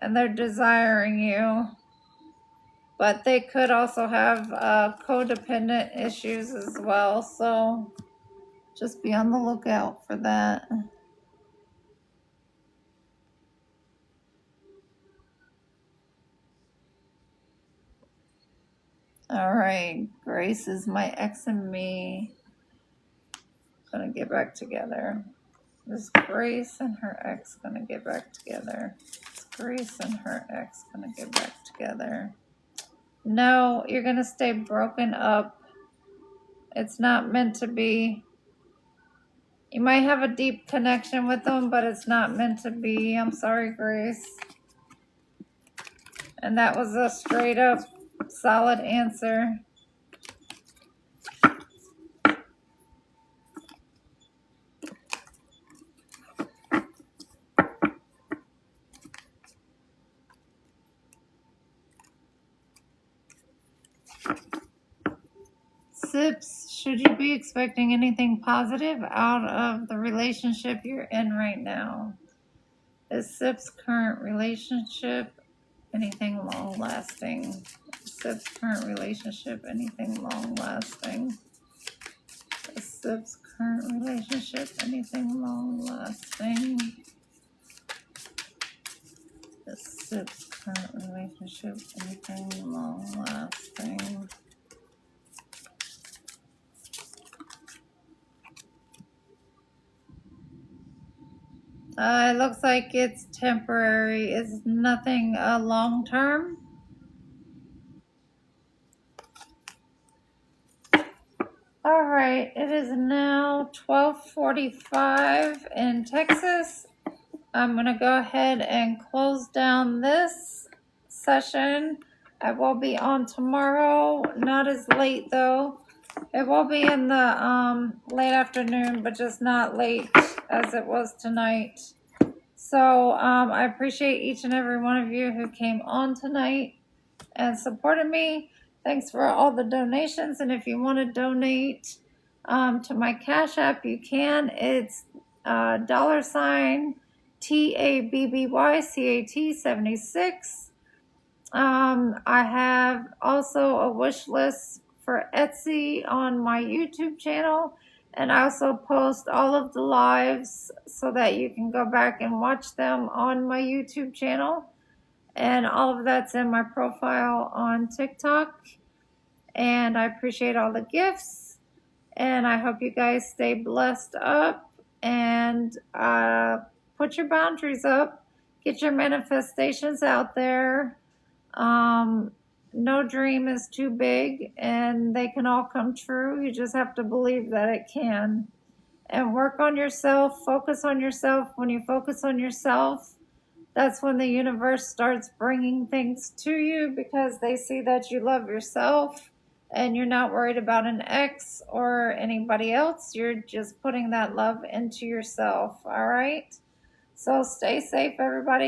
And they're desiring you. But they could also have codependent issues as well. So just be on the lookout for that. All right. Grace is my ex and me. Gonna get back together. Is Grace and her ex gonna get back together? Is Grace and her ex gonna get back together? No, you're gonna stay broken up. It's not meant to be. You might have a deep connection with them, but it's not meant to be. I'm sorry, Grace. And that was a straight up solid answer. Sips, should you be expecting anything positive out of the relationship you're in right now? Is Sip's current relationship anything long lasting? Is Sip's current relationship anything long lasting? Is Sip's current relationship anything long lasting? Is Sip's current relationship anything long lasting? It looks like it's temporary. It's nothing long term. All right, it is now 12:45 in Texas. I'm going to go ahead and close down this session. I will be on tomorrow, not as late though. It will be in the late afternoon, but just not late as it was tonight. So I appreciate each and every one of you who came on tonight and supported me. Thanks for all the donations. And if you want to donate to my Cash App, you can. It's $TABBYCAT76. I have also a wish list for Etsy on my YouTube channel. And I also post all of the lives so that you can go back and watch them on my YouTube channel. And all of that's in my profile on TikTok. And I appreciate all the gifts. And I hope you guys stay blessed up and put your boundaries up. Get your manifestations out there. No dream is too big and they can all come true. You just have to believe that it can. And work on yourself. Focus on yourself. When you focus on yourself, that's when the universe starts bringing things to you because they see that you love yourself and you're not worried about an ex or anybody else. You're just putting that love into yourself. All right. So stay safe, everybody.